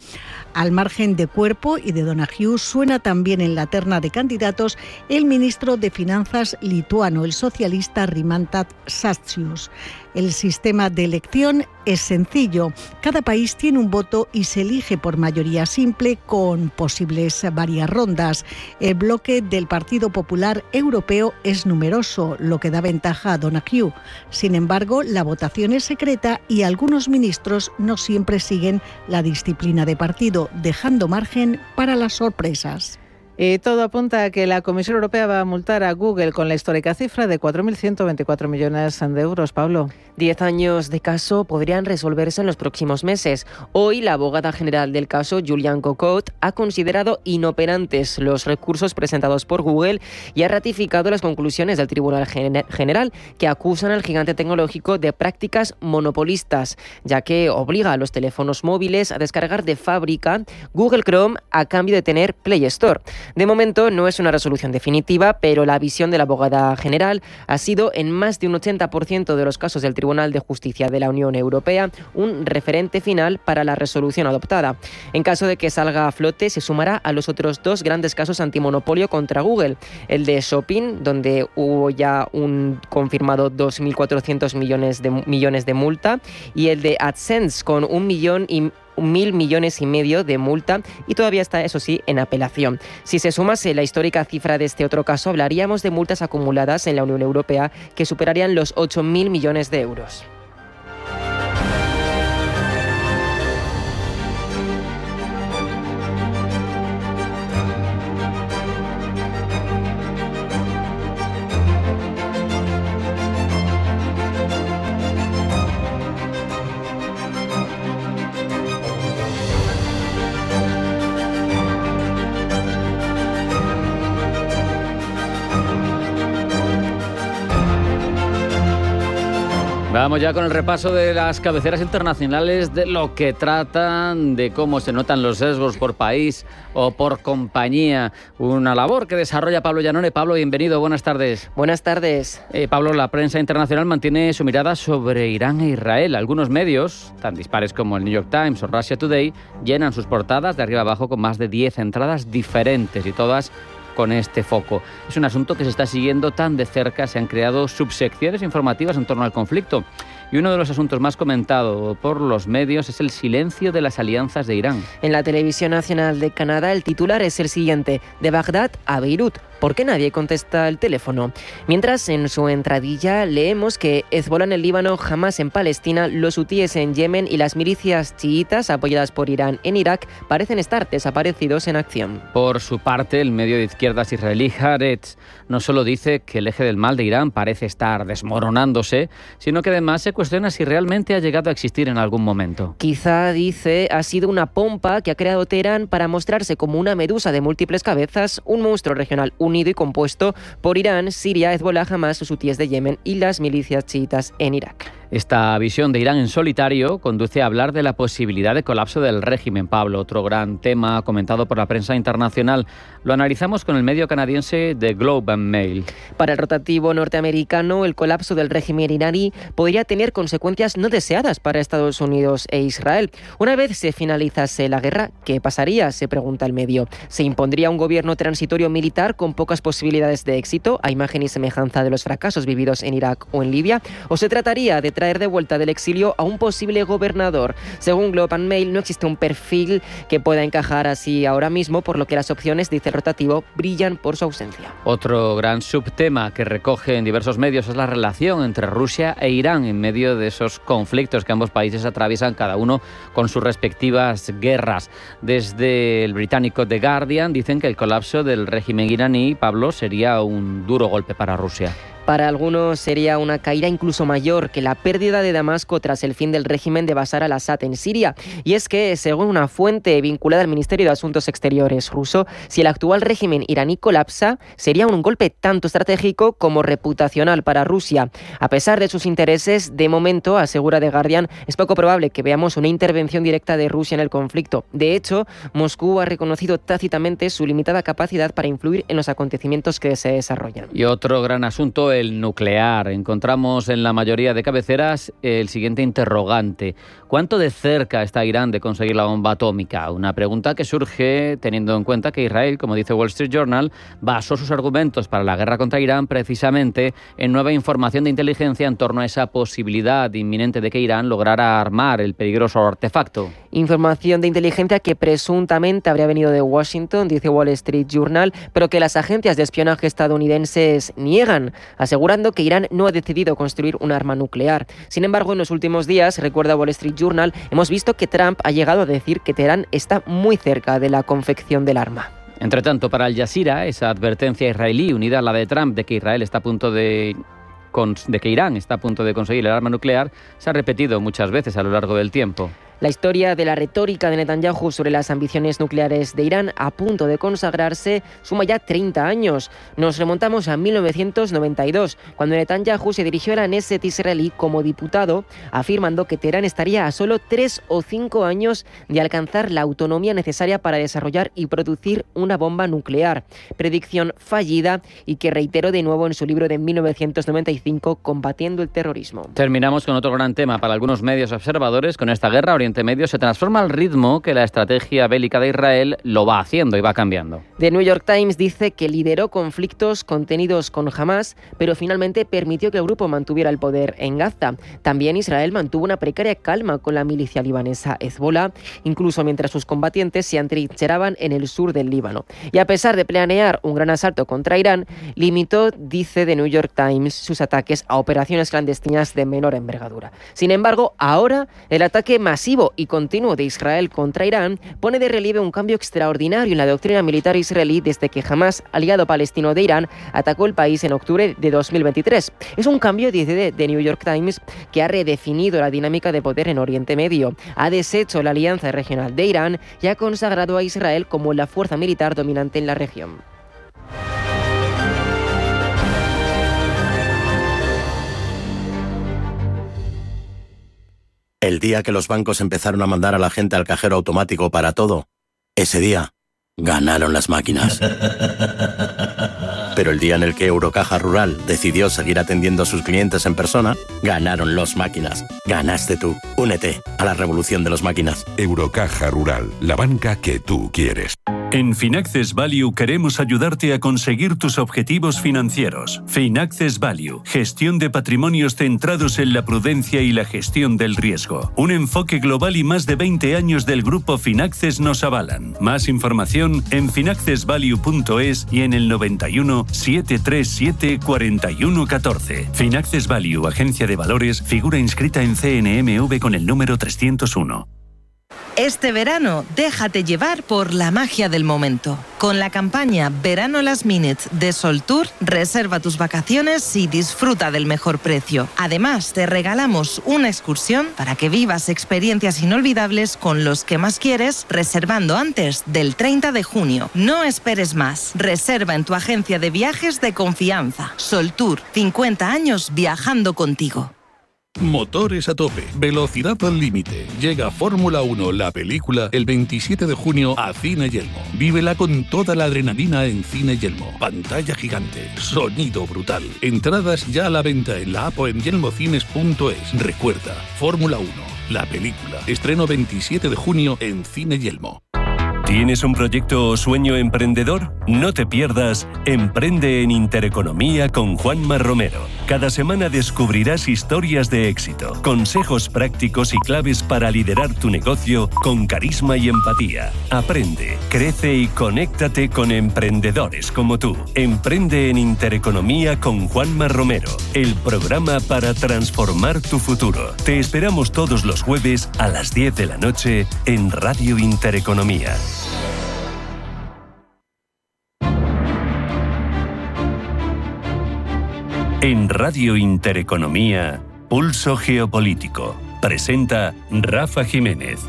[SPEAKER 6] Al margen de Cuerpo y de Donahue, suena también en la terna de candidatos el ministro de Finanzas lituano, el socialista Rimantas Šadžius. El sistema de elección es sencillo. Cada país tiene un voto y se elige por mayoría simple con posibles varias rondas. El bloque del Partido Popular Europeo es numeroso, lo que da ventaja a Donahue. Sin embargo, la votación es secreta y algunos ministros no siempre siguen la disciplina de partido, dejando margen para las sorpresas.
[SPEAKER 8] Y todo apunta a que la Comisión Europea va a multar a Google con la histórica cifra de 4.124 millones de euros. Pablo.
[SPEAKER 11] 10 años de caso podrían resolverse en los próximos meses. Hoy, la abogada general del caso, Julian Cocotte, ha considerado inoperantes los recursos presentados por Google y ha ratificado las conclusiones del Tribunal General, que acusan al gigante tecnológico de prácticas monopolistas, ya que obliga a los teléfonos móviles a descargar de fábrica Google Chrome a cambio de tener Play Store. De momento no es una resolución definitiva, pero la visión de la abogada general ha sido, en más de un 80% de los casos del Tribunal de Justicia de la Unión Europea, un referente final para la resolución adoptada. En caso de que salga a flote, se sumará a los otros dos grandes casos antimonopolio contra Google, el de Shopping, donde hubo ya un confirmado 2.400 millones de multa, y el de AdSense, con 1.000 millones y medio de multa, y todavía está, eso sí, en apelación. Si se sumase la histórica cifra de este otro caso, hablaríamos de multas acumuladas en la Unión Europea que superarían los 8.000 millones de euros.
[SPEAKER 3] Vamos ya con el repaso de las cabeceras internacionales, de lo que tratan, de cómo se notan los sesgos por país o por compañía. Una labor que desarrolla Pablo Llanone. Pablo, bienvenido, buenas tardes.
[SPEAKER 11] Buenas tardes.
[SPEAKER 3] Pablo, la prensa internacional mantiene su mirada sobre Irán e Israel. Algunos medios, tan dispares como el New York Times o Russia Today, llenan sus portadas de arriba abajo con más de 10 entradas diferentes, y todas con este foco. Es un asunto que se está siguiendo tan de cerca, se han creado subsecciones informativas en torno al conflicto. Y uno de los asuntos más comentados por los medios es el silencio de las alianzas de Irán.
[SPEAKER 11] En la televisión nacional de Canadá, el titular es el siguiente: de Bagdad a Beirut. ¿Por qué nadie contesta el teléfono? Mientras, en su entradilla leemos que Hezbollah en el Líbano, Hamas en Palestina, los hutíes en Yemen y las milicias chiitas apoyadas por Irán en Irak parecen estar desaparecidos en acción.
[SPEAKER 3] Por su parte, el medio de izquierdas israelí Haaretz no solo dice que el eje del mal de Irán parece estar desmoronándose, sino que además se cuestiona si realmente ha llegado a existir en algún momento.
[SPEAKER 11] Quizá, dice, ha sido una pompa que ha creado Teherán para mostrarse como una medusa de múltiples cabezas, un monstruo regional unido y compuesto por Irán, Siria, Hezbollah, Hamas, sus hutíes de Yemen y las milicias chiitas en Irak.
[SPEAKER 3] Esta visión de Irán en solitario conduce a hablar de la posibilidad de colapso del régimen. Pablo, otro gran tema comentado por la prensa internacional. Lo analizamos con el medio canadiense The Globe and Mail.
[SPEAKER 11] Para el rotativo norteamericano, el colapso del régimen iraní podría tener consecuencias no deseadas para Estados Unidos e Israel. Una vez se finalizase la guerra, ¿qué pasaría?, se pregunta el medio. ¿Se impondría un gobierno transitorio militar con pocas posibilidades de éxito, a imagen y semejanza de los fracasos vividos en Irak o en Libia? ¿O se trataría de traer de vuelta del exilio a un posible gobernador? Según Globe and Mail, no existe un perfil que pueda encajar así ahora mismo, por lo que las opciones, dice el rotativo, brillan por su ausencia.
[SPEAKER 3] Otro gran subtema que recoge en diversos medios es la relación entre Rusia e Irán en medio de esos conflictos que ambos países atraviesan, cada uno con sus respectivas guerras. Desde el británico The Guardian dicen que el colapso del régimen iraní, Pablo, sería un duro golpe para Rusia.
[SPEAKER 11] Para algunos sería una caída incluso mayor que la pérdida de Damasco tras el fin del régimen de Bashar al-Assad en Siria. Y es que, según una fuente vinculada al Ministerio de Asuntos Exteriores ruso, si el actual régimen iraní colapsa, sería un golpe tanto estratégico como reputacional para Rusia. A pesar de sus intereses, de momento, asegura The Guardian, es poco probable que veamos una intervención directa de Rusia en el conflicto. De hecho, Moscú ha reconocido tácitamente su limitada capacidad para influir en los acontecimientos que se desarrollan.
[SPEAKER 3] Y otro gran asunto, el nuclear. Encontramos en la mayoría de cabeceras el siguiente interrogante: ¿cuánto de cerca está Irán de conseguir la bomba atómica? Una pregunta que surge teniendo en cuenta que Israel, como dice Wall Street Journal, basó sus argumentos para la guerra contra Irán precisamente en nueva información de inteligencia en torno a esa posibilidad inminente de que Irán lograra armar el peligroso artefacto.
[SPEAKER 11] Información de inteligencia que presuntamente habría venido de Washington, dice Wall Street Journal, pero que las agencias de espionaje estadounidenses niegan, asegurando que Irán no ha decidido construir un arma nuclear. Sin embargo, en los últimos días, recuerda Wall Street Journal, hemos visto que Trump ha llegado a decir que Teherán está muy cerca de la confección del arma.
[SPEAKER 3] Entre tanto, para Al Jazeera, esa advertencia israelí unida a la de Trump de que Irán está a punto de conseguir el arma nuclear se ha repetido muchas veces a lo largo del tiempo.
[SPEAKER 11] La historia de la retórica de Netanyahu sobre las ambiciones nucleares de Irán a punto de consagrarse suma ya 30 años. Nos remontamos a 1992, cuando Netanyahu se dirigió a la Knesset israelí como diputado, afirmando que Teherán estaría a solo 3 o 5 años de alcanzar la autonomía necesaria para desarrollar y producir una bomba nuclear. Predicción fallida y que reiteró de nuevo en su libro de 1995, Combatiendo el terrorismo.
[SPEAKER 3] Terminamos con otro gran tema para algunos medios observadores. Con esta guerra, Oriente Medio se transforma al ritmo que la estrategia bélica de Israel lo va haciendo y va cambiando.
[SPEAKER 11] The New York Times dice que lideró conflictos contenidos con Hamas, pero finalmente permitió que el grupo mantuviera el poder en Gaza. También Israel mantuvo una precaria calma con la milicia libanesa Hezbollah, incluso mientras sus combatientes se atrincheraban en el sur del Líbano. Y a pesar de planear un gran asalto contra Irán, limitó, dice The New York Times, sus ataques a operaciones clandestinas de menor envergadura. Sin embargo, ahora el ataque masivo y continuo de Israel contra Irán pone de relieve un cambio extraordinario en la doctrina militar israelí desde que Hamas, aliado palestino de Irán, atacó el país en octubre de 2023. Es un cambio, dice The New York Times, que ha redefinido la dinámica de poder en Oriente Medio, ha deshecho la alianza regional de Irán y ha consagrado a Israel como la fuerza militar dominante en la región.
[SPEAKER 13] El día que los bancos empezaron a mandar a la gente al cajero automático para todo, ese día ganaron las máquinas. Pero el día en el que Eurocaja Rural decidió seguir atendiendo a sus clientes en persona, ganaron los máquinas. Ganaste tú. Únete a la revolución de los máquinas.
[SPEAKER 1] Eurocaja Rural, la banca que tú quieres.
[SPEAKER 2] En Finaccess Value queremos ayudarte a conseguir tus objetivos financieros. Finaccess Value, gestión de patrimonios centrados en la prudencia y la gestión del riesgo. Un enfoque global y más de 20 años del grupo Finaccess nos avalan. Más información en finaccessvalue.es y en el 91 737 4114. Finaccess Value, agencia de valores, figura inscrita en CNMV con el número 301.
[SPEAKER 9] Este verano, déjate llevar por la magia del momento. Con la campaña Verano Last Minute de Soltour, reserva tus vacaciones y disfruta del mejor precio. Además, te regalamos una excursión para que vivas experiencias inolvidables con los que más quieres, reservando antes del 30 de junio. No esperes más. Reserva en tu agencia de viajes de confianza. Soltour, 50 años viajando contigo.
[SPEAKER 14] Motores a tope, velocidad al límite. Llega Fórmula 1, la película, el 27 de junio a Cine Yelmo. Vívela con toda la adrenalina en Cine Yelmo. Pantalla gigante, sonido brutal. Entradas ya a la venta en la app o en yelmocines.es. Recuerda, Fórmula 1, la película. Estreno 27 de junio en Cine Yelmo.
[SPEAKER 2] ¿Tienes un proyecto o sueño emprendedor? No te pierdas Emprende en Intereconomía con Juanma Romero. Cada semana descubrirás historias de éxito, consejos prácticos y claves para liderar tu negocio con carisma y empatía. Aprende, crece y conéctate con emprendedores como tú. Emprende en Intereconomía con Juanma Romero, el programa para transformar tu futuro. Te esperamos todos los jueves a las 10 de la noche en Radio Intereconomía. En Radio Intereconomía, Pulso Geopolítico. Presenta Rafa Jiménez.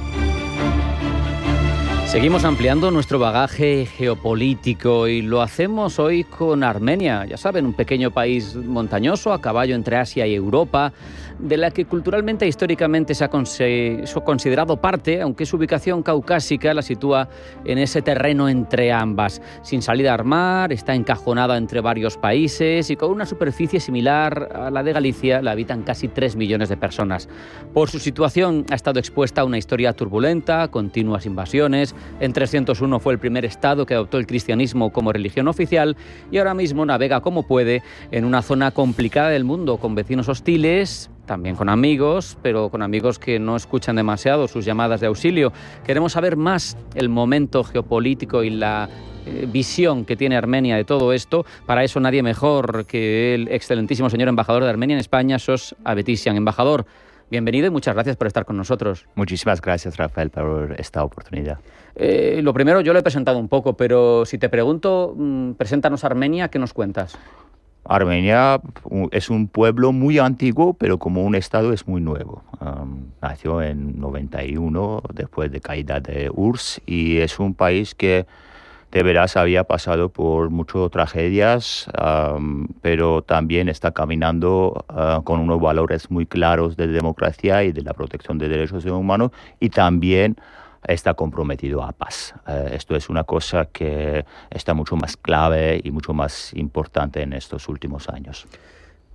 [SPEAKER 3] Seguimos ampliando nuestro bagaje geopolítico y lo hacemos hoy con Armenia. Ya saben, un pequeño país montañoso a caballo entre Asia y Europa, de la que culturalmente e históricamente se ha considerado parte, aunque su ubicación caucásica la sitúa en ese terreno entre ambas. Sin salida al mar, está encajonada entre varios países y con una superficie similar a la de Galicia la habitan casi 3 millones de personas. Por su situación ha estado expuesta a una historia turbulenta, continuas invasiones. En 301 fue el primer estado que adoptó el cristianismo como religión oficial y ahora mismo navega como puede en una zona complicada del mundo, con vecinos hostiles, también con amigos, pero con amigos que no escuchan demasiado sus llamadas de auxilio. Queremos saber más el momento geopolítico y la visión que tiene Armenia de todo esto. Para eso nadie mejor que el excelentísimo señor embajador de Armenia en España, Sos Avetisian. Embajador, bienvenido y muchas gracias por estar con nosotros.
[SPEAKER 15] Muchísimas gracias, Rafael, por esta oportunidad.
[SPEAKER 3] Lo primero, yo lo he presentado un poco, pero si te pregunto, preséntanos Armenia, ¿qué nos cuentas?
[SPEAKER 15] Armenia es un pueblo muy antiguo, pero como un estado es muy nuevo. Nació en 91, después de caída de URSS, y es un país que de veras había pasado por muchas tragedias, pero también está caminando con unos valores muy claros de democracia y de la protección de derechos humanos, y también está comprometido a paz. Esto es una cosa que está mucho más clave y mucho más importante en estos últimos años.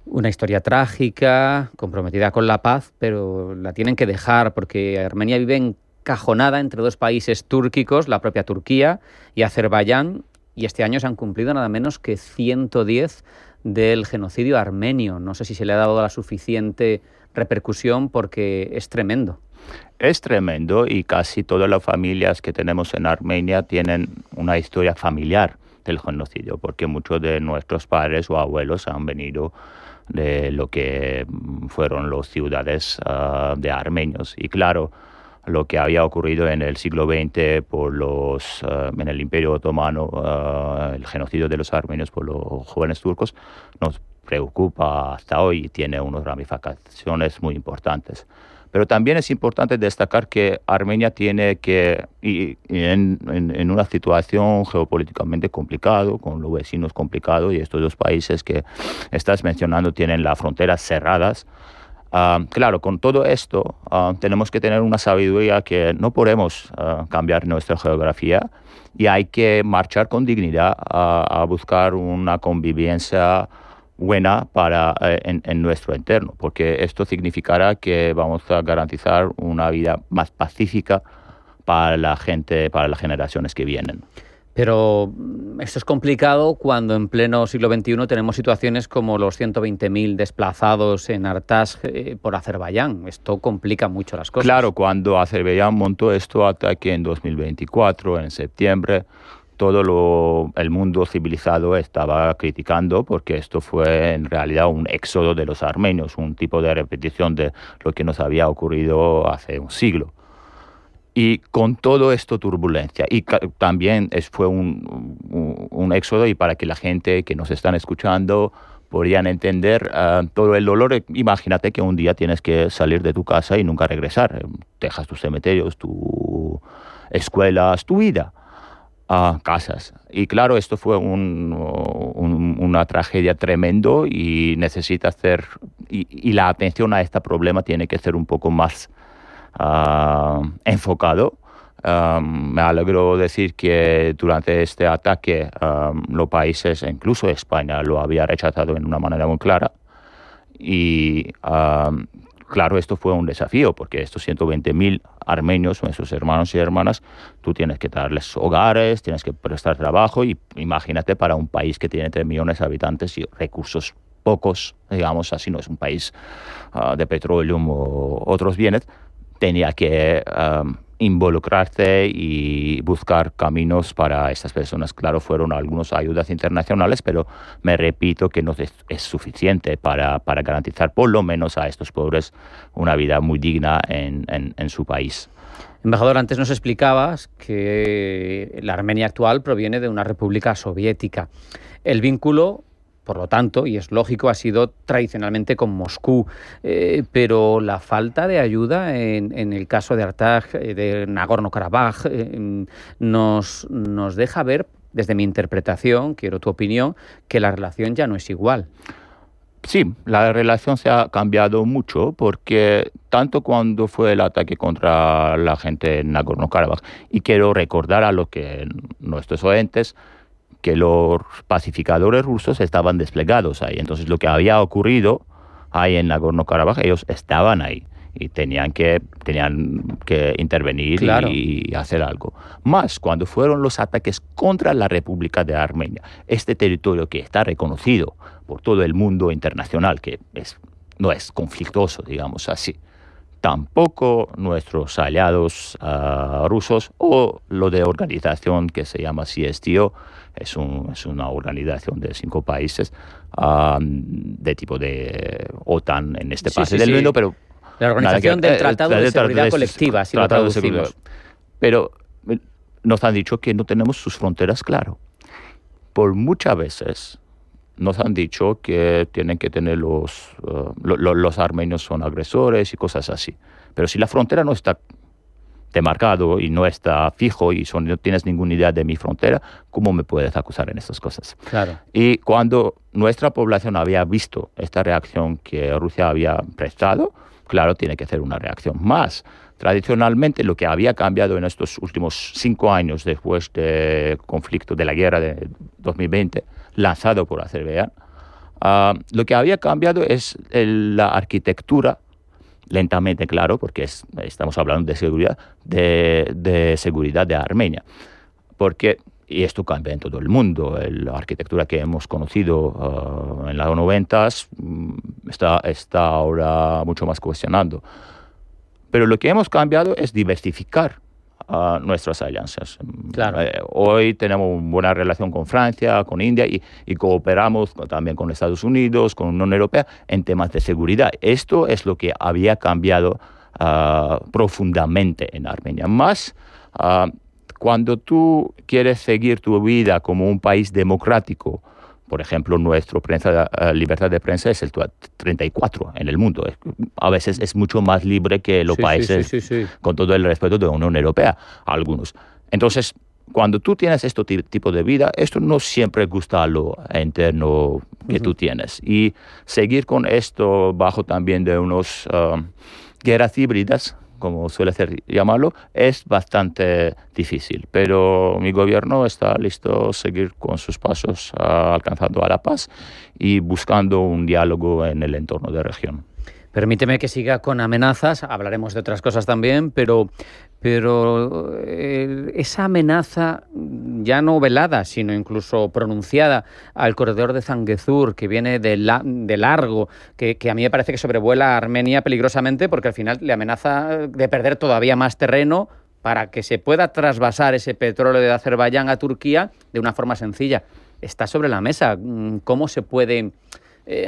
[SPEAKER 3] Una historia trágica, comprometida con la paz, pero la tienen que dejar porque Armenia vive encajonada entre dos países túrquicos, la propia Turquía y Azerbaiyán, y este año se han cumplido nada menos que 110 del genocidio armenio. No sé si se le ha dado la suficiente repercusión porque es tremendo.
[SPEAKER 15] Es tremendo y casi todas las familias que tenemos en Armenia tienen una historia familiar del genocidio, porque muchos de nuestros padres o abuelos han venido de lo que fueron las ciudades de armenios. Y claro, lo que había ocurrido en el siglo XX en el Imperio Otomano, el genocidio de los armenios por los jóvenes turcos, nos preocupa hasta hoy y tiene unas ramificaciones muy importantes. Pero también es importante destacar que Armenia tiene que, en una situación geopolíticamente complicada, con los vecinos complicados, y estos dos países que estás mencionando tienen las fronteras cerradas. Claro, con todo esto tenemos que tener una sabiduría que no podemos cambiar nuestra geografía y hay que marchar con dignidad a buscar una convivencia buena en nuestro entorno, porque esto significará que vamos a garantizar una vida más pacífica para la gente, para las generaciones que vienen.
[SPEAKER 3] Pero esto es complicado cuando en pleno siglo XXI tenemos situaciones como los 120.000 desplazados en Artash por Azerbaiyán. Esto complica mucho las cosas.
[SPEAKER 15] Claro, cuando Azerbaiyán montó esto ataque en 2024, en septiembre, todo el mundo civilizado estaba criticando porque esto fue en realidad un éxodo de los armenios, un tipo de repetición de lo que nos había ocurrido hace un siglo. Y con todo esto turbulencia, y también fue un éxodo, y para que la gente que nos están escuchando podrían entender todo el dolor. Imagínate que un día tienes que salir de tu casa y nunca regresar. Dejas tus cementerios, tus escuelas, tu vida, casas. Y claro, esto fue una tragedia tremendo y necesita hacer... Y la atención a este problema tiene que ser un poco más enfocado. Me alegro decir que durante este ataque los países, incluso España, lo había rechazado de una manera muy clara. Y claro, esto fue un desafío porque estos 120.000 armenios, nuestros hermanos y hermanas, tú tienes que darles hogares, tienes que prestar trabajo, y imagínate para un país que tiene 3 millones de habitantes y recursos pocos, digamos así, no es un país de petróleo o otros bienes, tenía que involucrarse y buscar caminos para estas personas. Claro, fueron algunas ayudas internacionales, pero me repito que no es suficiente para garantizar por lo menos a estos pobres una vida muy digna en su país.
[SPEAKER 3] Embajador, antes nos explicabas que la Armenia actual proviene de una república soviética. El vínculo, por lo tanto, y es lógico, ha sido tradicionalmente con Moscú, pero la falta de ayuda en el caso de Artsaj, de Nagorno-Karabaj, nos deja ver, desde mi interpretación, quiero tu opinión, que la relación ya no es igual.
[SPEAKER 15] Sí, la relación se ha cambiado mucho porque tanto cuando fue el ataque contra la gente en Nagorno-Karabaj, y quiero recordar a nuestros oyentes que los pacificadores rusos estaban desplegados ahí. Entonces, lo que había ocurrido ahí en Nagorno-Karabaj, ellos estaban ahí y tenían que intervenir, claro, y hacer algo. Más cuando fueron los ataques contra la República de Armenia, este territorio que está reconocido por todo el mundo internacional, que no es conflictuoso, digamos así. Tampoco nuestros aliados rusos o lo de organización que se llama CSTO, es una organización de 5 países de tipo de OTAN en este parte del mundo, pero
[SPEAKER 3] la Organización del Tratado de Seguridad Colectiva, si lo traducimos.
[SPEAKER 15] Pero nos han dicho que no tenemos sus fronteras claras. Por muchas veces nos han dicho que tienen que tener los armenios son agresores y cosas así. Pero si la frontera no está demarcado y no está fijo y no tienes ninguna idea de mi frontera, ¿cómo me puedes acusar en estas cosas?
[SPEAKER 3] Claro.
[SPEAKER 15] Y cuando nuestra población había visto esta reacción que Rusia había prestado, claro, tiene que hacer una reacción más. Tradicionalmente, lo que había cambiado en estos últimos 5 años después del conflicto de la guerra de 2020, lanzado por Azerbaiyán, lo que había cambiado es la arquitectura, lentamente, claro, porque estamos hablando de seguridad de Armenia. Y esto cambia en todo el mundo. La arquitectura que hemos conocido en los 90s está ahora mucho más cuestionando. Pero lo que hemos cambiado es diversificar nuestras alianzas.
[SPEAKER 3] Claro.
[SPEAKER 15] Hoy tenemos una buena relación con Francia, con India y cooperamos también con Estados Unidos, con la Unión Europea en temas de seguridad. Esto es lo que había cambiado profundamente en Armenia. Más cuando tú quieres seguir tu vida como un país democrático, por ejemplo, nuestra libertad de prensa es el 34 en el mundo. A veces es mucho más libre que los países, con todo el respeto de la Unión Europea, algunos. Entonces, cuando tú tienes este tipo de vida, esto no siempre gusta a lo interno que tú tienes. Y seguir con esto bajo también de unos guerras híbridas, como suele ser llamarlo, es bastante difícil. Pero mi gobierno está listo a seguir con sus pasos alcanzando a la paz y buscando un diálogo en el entorno de la región.
[SPEAKER 3] Permíteme que siga con amenazas, hablaremos de otras cosas también, pero esa amenaza ya no velada, sino incluso pronunciada al corredor de Zangezur, que viene de largo, que a mí me parece que sobrevuela a Armenia peligrosamente, porque al final le amenaza de perder todavía más terreno para que se pueda trasvasar ese petróleo de Azerbaiyán a Turquía de una forma sencilla. Está sobre la mesa. ¿Cómo se puede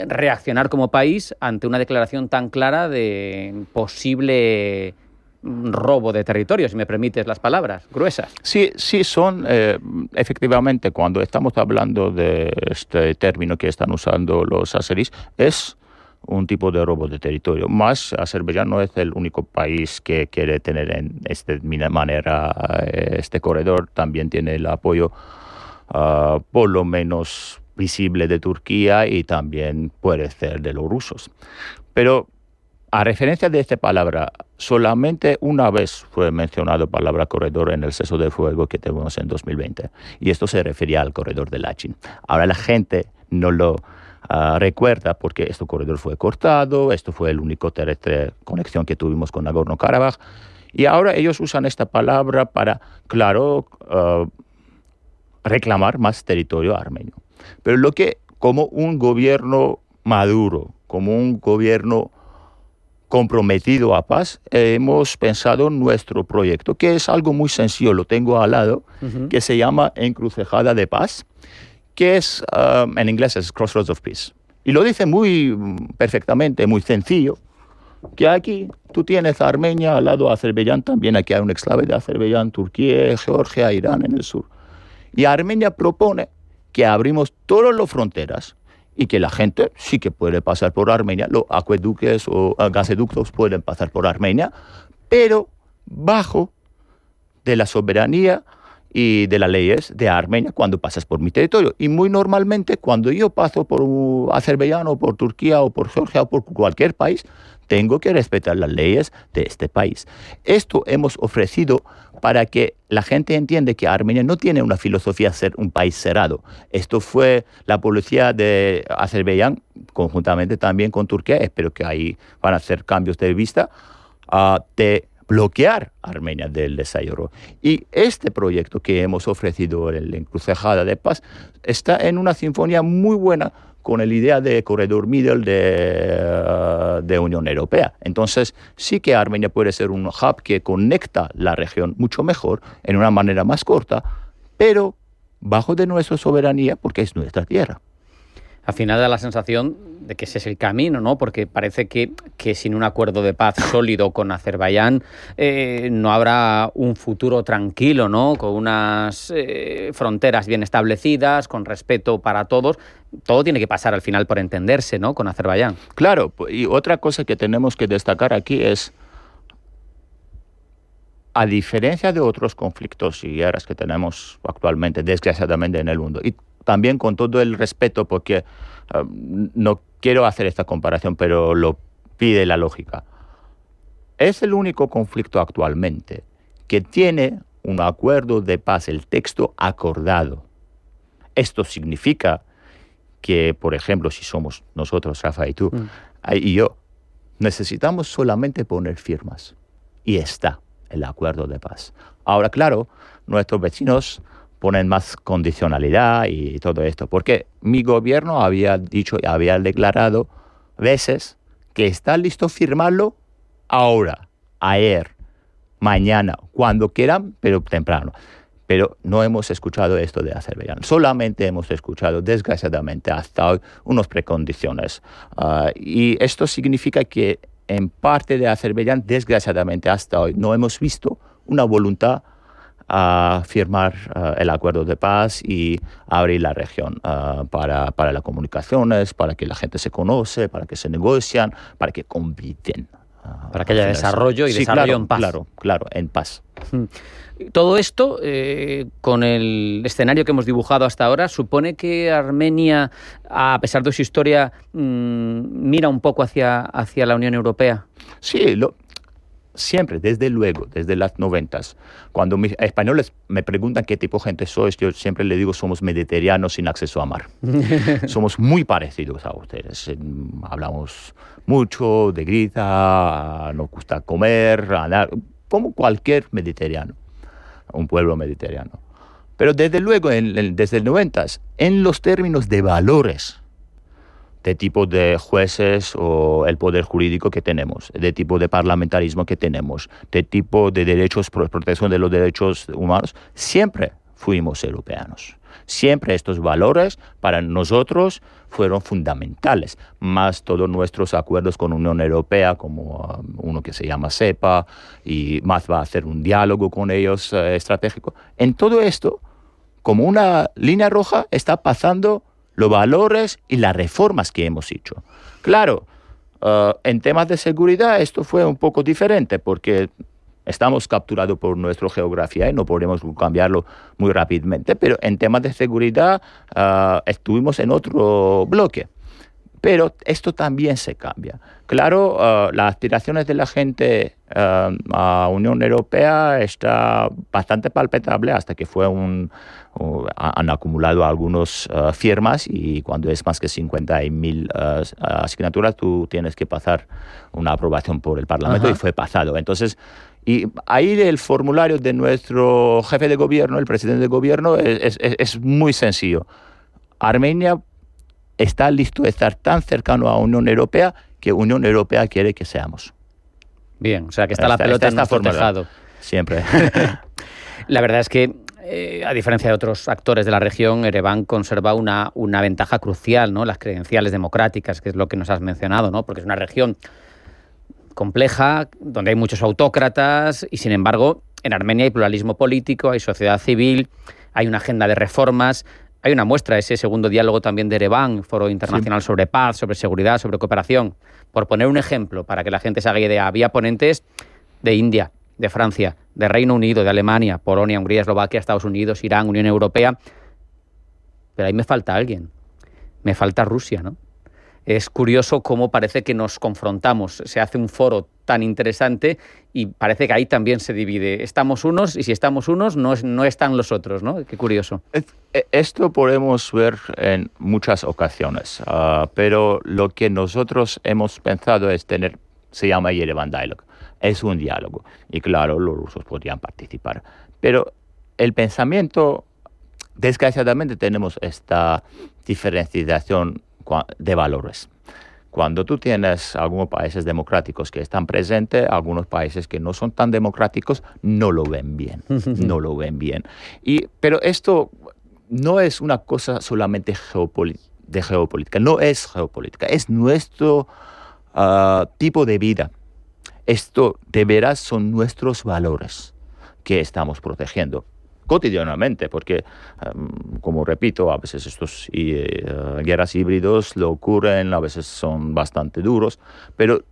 [SPEAKER 3] reaccionar como país ante una declaración tan clara de posible robo de territorio, si me permites las palabras gruesas?
[SPEAKER 15] Sí, son efectivamente, cuando estamos hablando de este término que están usando los azeríes, es un tipo de robo de territorio. Más, Azerbaiyán no es el único país que quiere tener en esta manera este corredor. También tiene el apoyo por lo menos visible de Turquía y también puede ser de los rusos. Pero a referencia de esta palabra, solamente una vez fue mencionado palabra corredor en el cese de fuego que tuvimos en 2020. Y esto se refería al corredor de Lachin. Ahora la gente no lo recuerda porque este corredor fue cortado, esto fue el único terrestre conexión que tuvimos con Nagorno-Karabaj. Y ahora ellos usan esta palabra para, claro, reclamar más territorio armenio. Pero lo que, como un gobierno maduro, como un gobierno comprometido a paz, hemos pensado en nuestro proyecto, que es algo muy sencillo, lo tengo al lado, que se llama Encrucijada de Paz, que es, en inglés es Crossroads of Peace. Y lo dice muy perfectamente, muy sencillo, que aquí tú tienes a Armenia, al lado de Azerbaiyán, también aquí hay un exclave de Azerbaiyán, Turquía, Georgia, Irán en el sur. Y Armenia propone que abrimos todas las fronteras y que la gente sí que puede pasar por Armenia, los acueductos o gasoductos pueden pasar por Armenia, pero bajo de la soberanía y de las leyes de Armenia cuando pasas por mi territorio. Y muy normalmente cuando yo paso por Azerbaiyán o por Turquía o por Georgia o por cualquier país, tengo que respetar las leyes de este país. Esto hemos ofrecido para que la gente entienda que Armenia no tiene una filosofía de ser un país cerrado. Esto fue la policía de Azerbaiyán, conjuntamente también con Turquía, espero que ahí van a hacer cambios de vista, de bloquear a Armenia del desarrollo. Y este proyecto que hemos ofrecido en la Encrucijada de Paz está en una sinfonía muy buena con la idea de corredor middle de Unión Europea. Entonces, sí que Armenia puede ser un hub que conecta la región mucho mejor, en una manera más corta, pero bajo de nuestra soberanía, porque es nuestra tierra.
[SPEAKER 3] Al final da la sensación de que ese es el camino, ¿no? Porque parece que sin un acuerdo de paz sólido con Azerbaiyán no habrá un futuro tranquilo, ¿no? Con unas fronteras bien establecidas, con respeto para todos. Todo tiene que pasar al final por entenderse, ¿no? Con Azerbaiyán.
[SPEAKER 15] Claro, y otra cosa que tenemos que destacar aquí es, a diferencia de otros conflictos y guerras que tenemos actualmente, desgraciadamente, en el mundo, y también con todo el respeto, porque no quiero hacer esta comparación, pero lo pide la lógica. Es el único conflicto actualmente que tiene un acuerdo de paz, el texto acordado. Esto significa que, por ejemplo, si somos nosotros, Rafa y tú, y yo, necesitamos solamente poner firmas. Y está el acuerdo de paz. Ahora, claro, nuestros vecinos ponen más condicionalidad y todo esto, porque mi gobierno había dicho y había declarado veces que está listo a firmarlo ahora, ayer, mañana, cuando quieran, pero temprano. Pero no hemos escuchado esto de Azerbaiyán. Solamente hemos escuchado, desgraciadamente, hasta hoy, unas precondiciones. Y esto significa que en parte de Azerbaiyán, desgraciadamente, hasta hoy, no hemos visto una voluntad a firmar el acuerdo de paz y abrir la región para las comunicaciones, para que la gente se conoce, para que se negocian, para que conviven.
[SPEAKER 3] Para que haya desarrollo y desarrollo
[SPEAKER 15] claro,
[SPEAKER 3] en paz.
[SPEAKER 15] Claro, en paz.
[SPEAKER 3] Todo esto, con el escenario que hemos dibujado hasta ahora, supone que Armenia, a pesar de su historia, mira un poco hacia la Unión Europea.
[SPEAKER 15] Sí, siempre, desde luego, desde las 90s. Cuando mis españoles me preguntan qué tipo de gente sois, yo siempre les digo somos mediterráneos sin acceso a mar. Somos muy parecidos a ustedes. Hablamos mucho de grita, nos gusta comer, andar, como cualquier mediterráneo, un pueblo mediterráneo. Pero desde luego, desde el 90, en los términos de valores, de tipo de jueces o el poder jurídico que tenemos, de tipo de parlamentarismo que tenemos, de tipo de derechos, protección de los derechos humanos, siempre fuimos europeanos. Siempre estos valores para nosotros fueron fundamentales, más todos nuestros acuerdos con la Unión Europea, como uno que se llama CEPA, y más va a hacer un diálogo con ellos estratégico. En todo esto, como una línea roja, está pasando los valores y las reformas que hemos hecho. Claro, en temas de seguridad esto fue un poco diferente porque estamos capturados por nuestra geografía y no podemos cambiarlo muy rápidamente, pero en temas de seguridad estuvimos en otro bloque. Pero esto también se cambia. Claro, las aspiraciones de la gente a Unión Europea está bastante palpable hasta que han acumulado algunas firmas y cuando es más que 50.000 asignaturas tú tienes que pasar una aprobación por el Parlamento. Ajá. Y fue pasado. Entonces, y ahí el formulario de nuestro jefe de gobierno, el presidente de gobierno, es muy sencillo. Armenia está listo de estar tan cercano a Unión Europea que Unión Europea quiere que seamos.
[SPEAKER 3] Bien, o sea que está la pelota en nuestro tejado.
[SPEAKER 15] Siempre.
[SPEAKER 3] La verdad es que, a diferencia de otros actores de la región, Ereván conserva una ventaja crucial, ¿no? Las credenciales democráticas, que es lo que nos has mencionado, ¿no? Porque es una región compleja, donde hay muchos autócratas y, sin embargo, en Armenia hay pluralismo político, hay sociedad civil, hay una agenda de reformas. Hay una muestra, ese segundo diálogo también de Ereván, Foro Internacional sobre Paz, sobre Seguridad, sobre Cooperación. Por poner un ejemplo, para que la gente se haga idea, había ponentes de India, de Francia, de Reino Unido, de Alemania, Polonia, Hungría, Eslovaquia, Estados Unidos, Irán, Unión Europea. Pero ahí me falta alguien. Me falta Rusia, ¿no? Es curioso cómo parece que nos confrontamos. Se hace un foro tan interesante y parece que ahí también se divide. Estamos unos y si estamos unos no están los otros, ¿no? Qué curioso.
[SPEAKER 15] Esto podemos ver en muchas ocasiones, pero lo que nosotros hemos pensado es se llama Yerevan Dialogue. Es un diálogo y claro, los rusos podrían participar. Pero el pensamiento, desgraciadamente tenemos esta diferenciación de valores. Cuando tú tienes algunos países democráticos que están presentes, algunos países que no son tan democráticos no lo ven bien, no lo ven bien. Pero esto no es una cosa solamente de geopolítica, no es geopolítica, es nuestro tipo de vida. Esto de veras son nuestros valores que estamos protegiendo cotidianamente, porque, como repito, a veces estos guerras híbridos lo ocurren, a veces son bastante duros, pero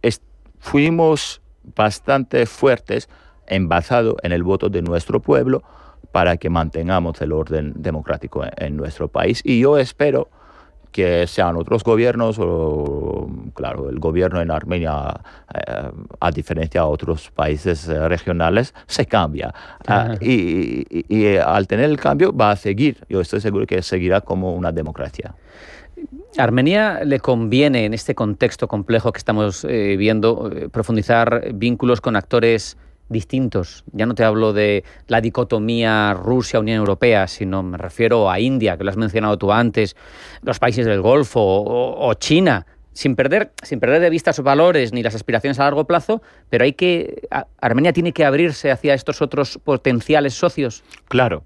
[SPEAKER 15] fuimos bastante fuertes, basados en el voto de nuestro pueblo, para que mantengamos el orden democrático en nuestro país. Y yo espero que sean otros gobiernos, o claro, el gobierno en Armenia, a diferencia de otros países regionales, se cambia. Y al tener el cambio va a seguir, yo estoy seguro que seguirá como una democracia.
[SPEAKER 3] ¿A Armenia le conviene, en este contexto complejo que estamos viendo, profundizar vínculos con actores distintos? Ya no te hablo de la dicotomía Rusia-Unión Europea, sino me refiero a India, que lo has mencionado tú antes, los países del Golfo o China, sin perder de vista sus valores ni las aspiraciones a largo plazo, pero Armenia tiene que abrirse hacia estos otros potenciales socios.
[SPEAKER 15] Claro,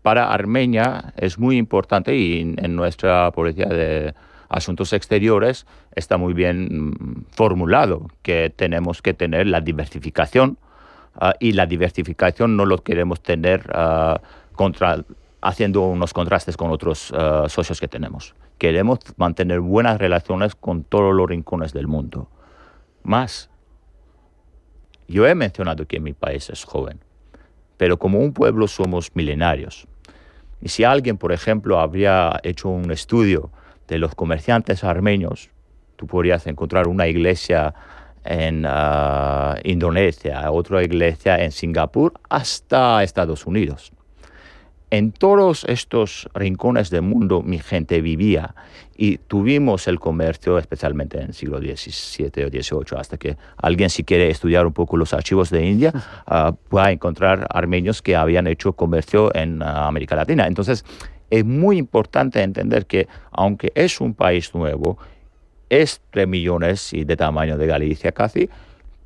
[SPEAKER 15] para Armenia es muy importante y en nuestra política de Asuntos Exteriores está muy bien formulado que tenemos que tener la diversificación. Y la diversificación no lo queremos tener haciendo unos contrastes con otros socios que tenemos. Queremos mantener buenas relaciones con todos los rincones del mundo. Más, yo he mencionado que mi país es joven, pero como un pueblo somos milenarios. Y si alguien, por ejemplo, habría hecho un estudio de los comerciantes armenios, tú podrías encontrar una iglesia en Indonesia, otra iglesia en Singapur, hasta Estados Unidos. en todos estos rincones del mundo mi gente vivía y tuvimos el comercio, especialmente en el siglo XVII o XVIII, hasta que alguien, si quiere estudiar un poco los archivos de India, pueda encontrar armenios que habían hecho comercio en América Latina. Entonces, es muy importante entender que, aunque es un país nuevo, es 3 millones y de tamaño de Galicia casi,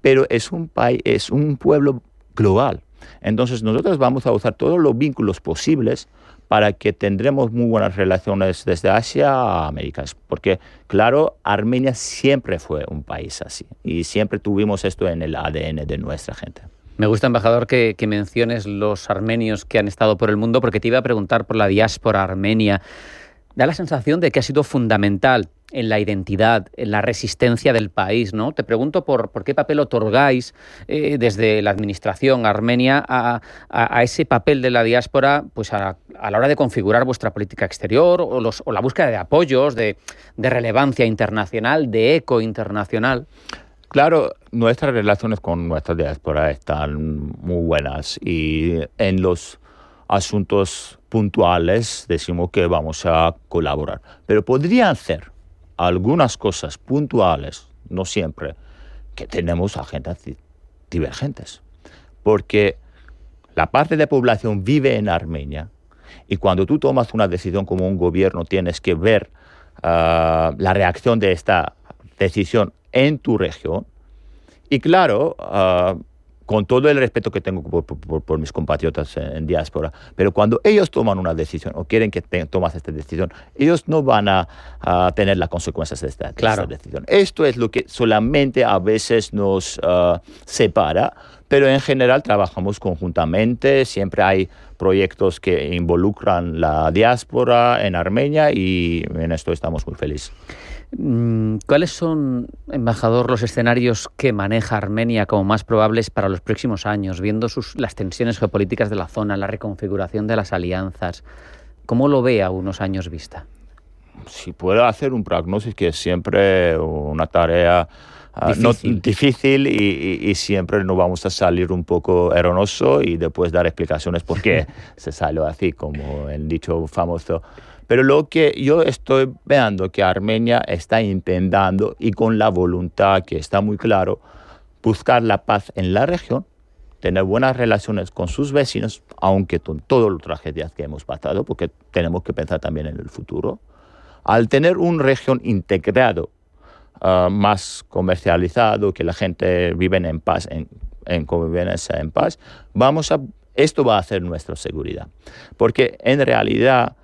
[SPEAKER 15] pero es un país, es un pueblo global. Entonces nosotros vamos a usar todos los vínculos posibles para que tendremos muy buenas relaciones desde Asia a América. Porque, claro, Armenia siempre fue un país así y siempre tuvimos esto en el ADN de nuestra gente.
[SPEAKER 3] Me gusta, embajador, que menciones los armenios que han estado por el mundo, porque te iba a preguntar por la diáspora armenia. Da la sensación de que ha sido fundamental en la identidad, en la resistencia del país, ¿no? Te pregunto por qué papel otorgáis desde la administración armenia a ese papel de la diáspora, pues a la hora de configurar vuestra política exterior o la búsqueda de apoyos, de relevancia internacional, de eco internacional.
[SPEAKER 15] Claro, nuestras relaciones con nuestra diáspora están muy buenas y en los asuntos puntuales decimos que vamos a colaborar, pero podrían ser algunas cosas puntuales, no siempre, que tenemos agendas divergentes. Porque la parte de población vive en Armenia y cuando tú tomas una decisión como un gobierno tienes que ver la reacción de esta decisión en tu región. Y claro, con todo el respeto que tengo por mis compatriotas en diáspora, pero cuando ellos toman una decisión o quieren que tomas esta decisión, ellos no van a tener las consecuencias de esta decisión. Esto es lo que solamente a veces nos separa, pero en general trabajamos conjuntamente, siempre hay proyectos que involucran la diáspora en Armenia y en esto estamos muy felices.
[SPEAKER 3] ¿Cuáles son, embajador, los escenarios que maneja Armenia como más probables para los próximos años, viendo las tensiones geopolíticas de la zona, la reconfiguración de las alianzas? ¿Cómo lo ve a unos años vista?
[SPEAKER 15] Si puedo hacer un pronóstico, que es siempre una tarea difícil y siempre nos vamos a salir un poco erróneo y después dar explicaciones por qué se salió así, como el dicho famoso. Pero lo que yo estoy viendo que Armenia está intentando y con la voluntad que está muy claro, buscar la paz en la región, tener buenas relaciones con sus vecinos, aunque con todas las tragedias que hemos pasado, porque tenemos que pensar también en el futuro. Al tener una región integrada, más comercializado, que la gente vive en paz, en convivencia en paz, esto va a ser nuestra seguridad. Porque en realidad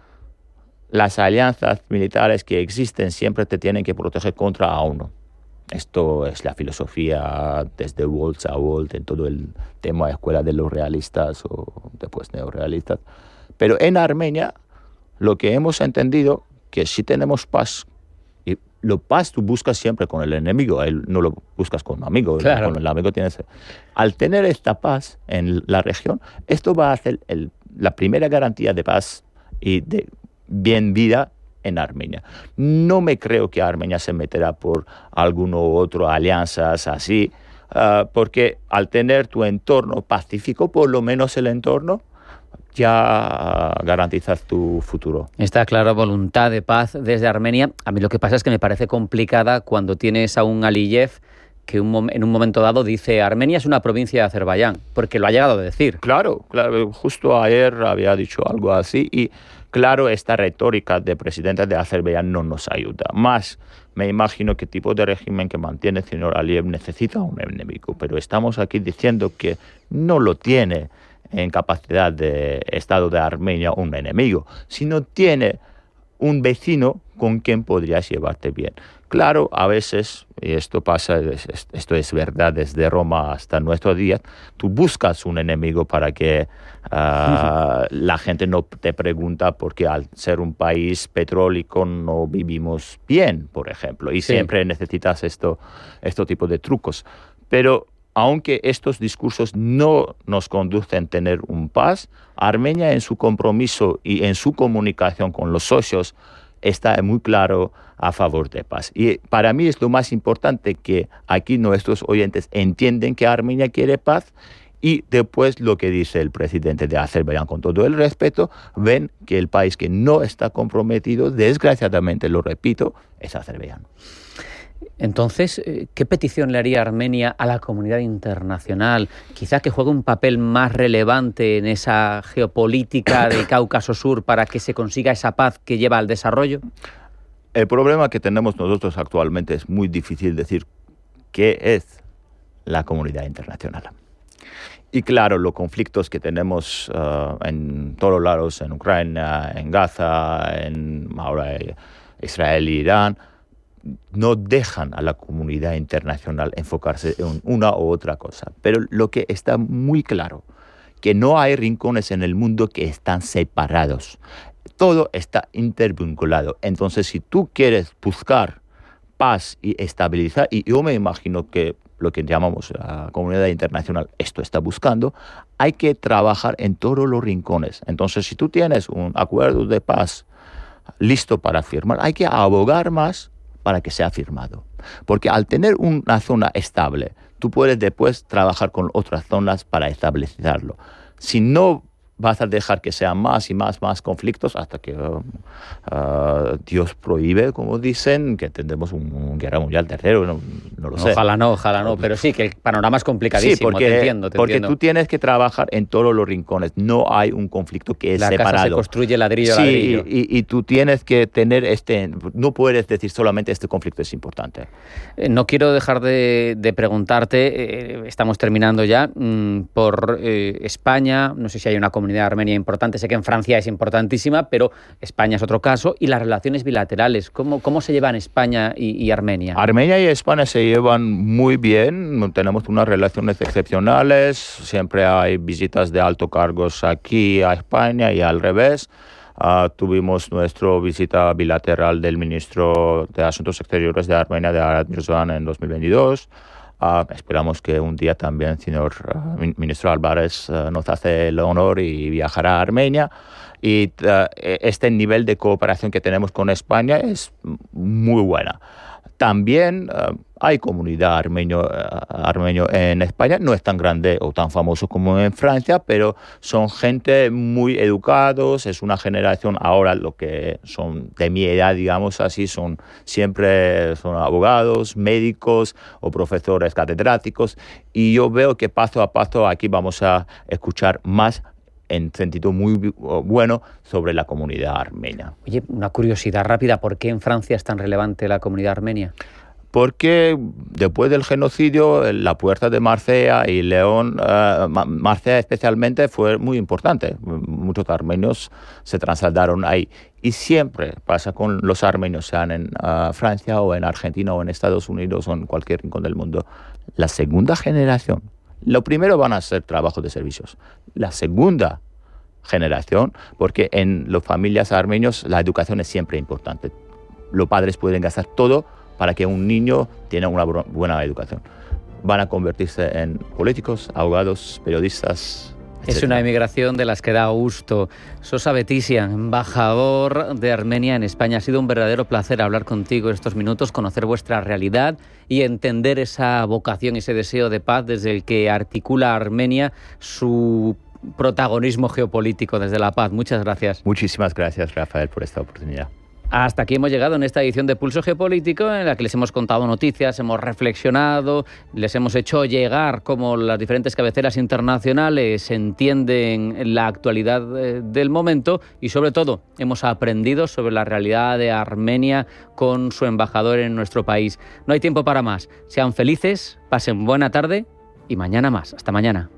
[SPEAKER 15] las alianzas militares que existen siempre te tienen que proteger contra a uno. Esto es la filosofía desde Waltz a Walt en todo el tema de escuela de los realistas o después neorrealistas. Pero en Armenia lo que hemos entendido que si tenemos paz, y la paz tú buscas siempre con el enemigo, no lo buscas con un amigo.
[SPEAKER 3] Claro.
[SPEAKER 15] Con el amigo tienes. Al tener esta paz en la región, esto va a ser la primera garantía de paz y de bien vida en Armenia. No me creo que Armenia se meterá por alguna u otra alianzas así, porque al tener tu entorno pacífico, por lo menos el entorno, ya garantizas tu futuro.
[SPEAKER 3] Esta clara voluntad de paz desde Armenia, a mí lo que pasa es que me parece complicada cuando tienes a un Aliyev que en un momento dado dice Armenia es una provincia de Azerbaiyán, porque lo ha llegado a decir.
[SPEAKER 15] Claro, justo ayer había dicho algo así y claro, esta retórica de presidente de Azerbaiyán no nos ayuda. Más, me imagino qué tipo de régimen que mantiene el señor Aliyev necesita un enemigo, pero estamos aquí diciendo que no lo tiene en capacidad de Estado de Armenia un enemigo, sino tiene un vecino con quien podrías llevarte bien. Claro, a veces, y esto pasa, esto es verdad desde Roma hasta nuestros días, tú buscas un enemigo para que la gente no te pregunta porque al ser un país petrólico no vivimos bien, por ejemplo, y siempre necesitas este tipo de trucos. Pero aunque estos discursos no nos conducen a tener un paz, Armenia en su compromiso y en su comunicación con los socios está muy claro a favor de paz. Y para mí es lo más importante que aquí nuestros oyentes entienden que Armenia quiere paz Y después lo que dice el presidente de Azerbaiyán, con todo el respeto, ven que el país que no está comprometido, desgraciadamente, lo repito, es Azerbaiyán.
[SPEAKER 3] Entonces, ¿qué petición le haría Armenia a la comunidad internacional? Quizá que juegue un papel más relevante en esa geopolítica de Cáucaso Sur para que se consiga esa paz que lleva al desarrollo.
[SPEAKER 15] El problema que tenemos nosotros actualmente es muy difícil decir qué es la comunidad internacional. Y claro, los conflictos que tenemos en todos lados, en Ucrania, en Gaza, ahora Israel y Irán, no dejan a la comunidad internacional enfocarse en una u otra cosa. Pero lo que está muy claro, que no hay rincones en el mundo que están separados. Todo está intervinculado. Entonces, si tú quieres buscar paz y estabilidad, y yo me imagino que lo que llamamos la comunidad internacional esto está buscando, hay que trabajar en todos los rincones. Entonces, si tú tienes un acuerdo de paz listo para firmar, hay que abogar más para que sea firmado. Porque al tener una zona estable, tú puedes después trabajar con otras zonas para establecerlo. Si no, vas a dejar que sean más y más conflictos hasta que Dios prohíbe, como dicen, que tendremos una guerra mundial tercero, no lo sé.
[SPEAKER 3] Ojalá no, pero sí, que el panorama es complicadísimo,
[SPEAKER 15] sí, porque,
[SPEAKER 3] te entiendo.
[SPEAKER 15] Porque tú tienes que trabajar en todos los rincones, no hay un conflicto que es separado.
[SPEAKER 3] La casa se construye ladrillo a ladrillo.
[SPEAKER 15] Y tú tienes que tener no puedes decir solamente este conflicto es importante.
[SPEAKER 3] No quiero dejar de preguntarte, estamos terminando ya, por España, no sé si hay una comunidad armenia importante, sé que en Francia es importantísima, pero España es otro caso, y las relaciones bilaterales, ¿cómo se llevan España y Armenia?
[SPEAKER 15] Armenia y España se llevan muy bien, tenemos unas relaciones excepcionales, siempre hay visitas de altos cargos aquí a España y al revés. Tuvimos nuestra visita bilateral del ministro de Asuntos Exteriores de Armenia, de Arat Mirzoyan, en 2022. Esperamos que un día también el señor ministro Álvarez nos hace el honor y viajará a Armenia. Y este nivel de cooperación que tenemos con España es muy buena. También hay comunidad armenio en España, no es tan grande o tan famoso como en Francia, pero son gente muy educados, es una generación ahora lo que son de mi edad, digamos así, siempre son abogados, médicos o profesores catedráticos, y yo veo que paso a paso aquí vamos a escuchar más en sentido muy bueno sobre la comunidad armenia.
[SPEAKER 3] Oye, una curiosidad rápida, ¿por qué en Francia es tan relevante la comunidad armenia?
[SPEAKER 15] Porque después del genocidio, la puerta de Marsella y León, Marsella especialmente, fue muy importante. Muchos armenios se trasladaron ahí. Y siempre pasa con los armenios, sean en Francia o en Argentina o en Estados Unidos o en cualquier rincón del mundo. La segunda generación, lo primero van a ser trabajos de servicios. La segunda generación, porque en las familias armenios la educación es siempre importante. Los padres pueden gastar todo para que un niño tenga una buena educación. Van a convertirse en políticos, abogados, periodistas, etc.
[SPEAKER 3] Es una emigración de las que da gusto. Sosa Betisian, embajador de Armenia en España. Ha sido un verdadero placer hablar contigo estos minutos, conocer vuestra realidad y entender esa vocación, ese deseo de paz desde el que articula Armenia su protagonismo geopolítico desde la paz. Muchas gracias.
[SPEAKER 15] Muchísimas gracias, Rafael, por esta oportunidad.
[SPEAKER 3] Hasta aquí hemos llegado en esta edición de Pulso Geopolítico, en la que les hemos contado noticias, hemos reflexionado, les hemos hecho llegar cómo las diferentes cabeceras internacionales entienden la actualidad del momento y, sobre todo, hemos aprendido sobre la realidad de Armenia con su embajador en nuestro país. No hay tiempo para más. Sean felices, pasen buena tarde y mañana más. Hasta mañana.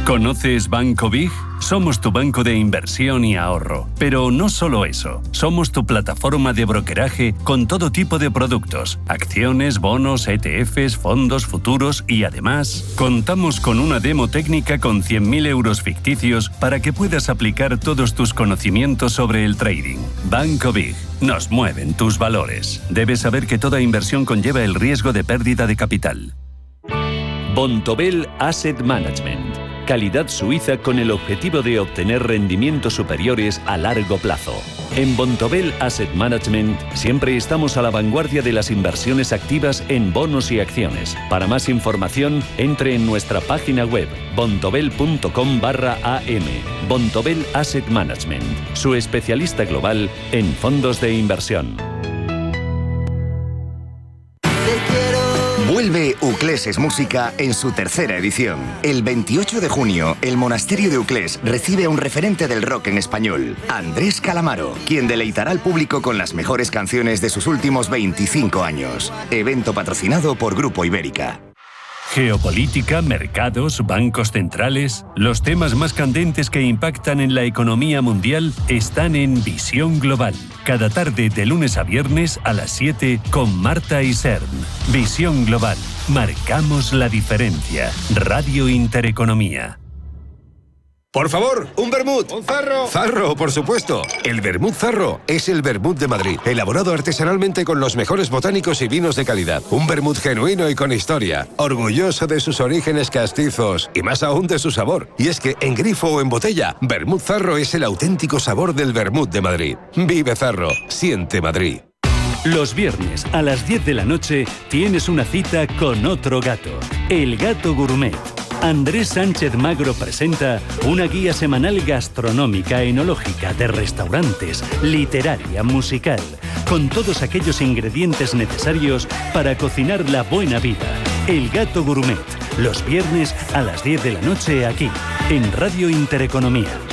[SPEAKER 2] ¿Conoces Banco Big? Somos tu banco de inversión y ahorro. Pero no solo eso, somos tu plataforma de brokeraje con todo tipo de productos, acciones, bonos, ETFs, fondos, futuros y además contamos con una demo técnica con 100.000 euros ficticios para que puedas aplicar todos tus conocimientos sobre el trading. Banco Big. Nos mueven tus valores. Debes saber que toda inversión conlleva el riesgo de pérdida de capital.
[SPEAKER 16] Bontobel Asset Management. Calidad suiza con el objetivo de obtener rendimientos superiores a largo plazo. En Bontobel Asset Management siempre estamos a la vanguardia de las inversiones activas en bonos y acciones. Para más información, entre en nuestra página web bontobel.com/am. Bontobel Asset Management, su especialista global en fondos de inversión.
[SPEAKER 17] Vuelve Uclés es Música en su tercera edición. El 28 de junio, el Monasterio de Uclés recibe a un referente del rock en español, Andrés Calamaro, quien deleitará al público con las mejores canciones de sus últimos 25 años. Evento patrocinado por Grupo Ibérica.
[SPEAKER 2] Geopolítica, mercados, bancos centrales. Los temas más candentes que impactan en la economía mundial están en Visión Global. Cada tarde de lunes a viernes a las 7 con Marta Isern. Visión Global. Marcamos la diferencia. Radio Intereconomía.
[SPEAKER 18] Por favor, un vermut.
[SPEAKER 19] ¡Un Zarro!
[SPEAKER 18] Zarro, por supuesto. El vermut Zarro es el vermut de Madrid, elaborado artesanalmente con los mejores botánicos y vinos de calidad. Un vermut genuino y con historia, orgulloso de sus orígenes castizos y más aún de su sabor. Y es que en grifo o en botella, vermut Zarro es el auténtico sabor del vermut de Madrid. Vive Zarro, siente Madrid.
[SPEAKER 2] Los viernes a las 10 de la noche tienes una cita con otro gato, el Gato Gourmet. Andrés Sánchez Magro presenta una guía semanal gastronómica, enológica, de restaurantes, literaria, musical, con todos aquellos ingredientes necesarios para cocinar la buena vida. El Gato Gourmet, los viernes a las 10 de la noche aquí, en Radio Intereconomía.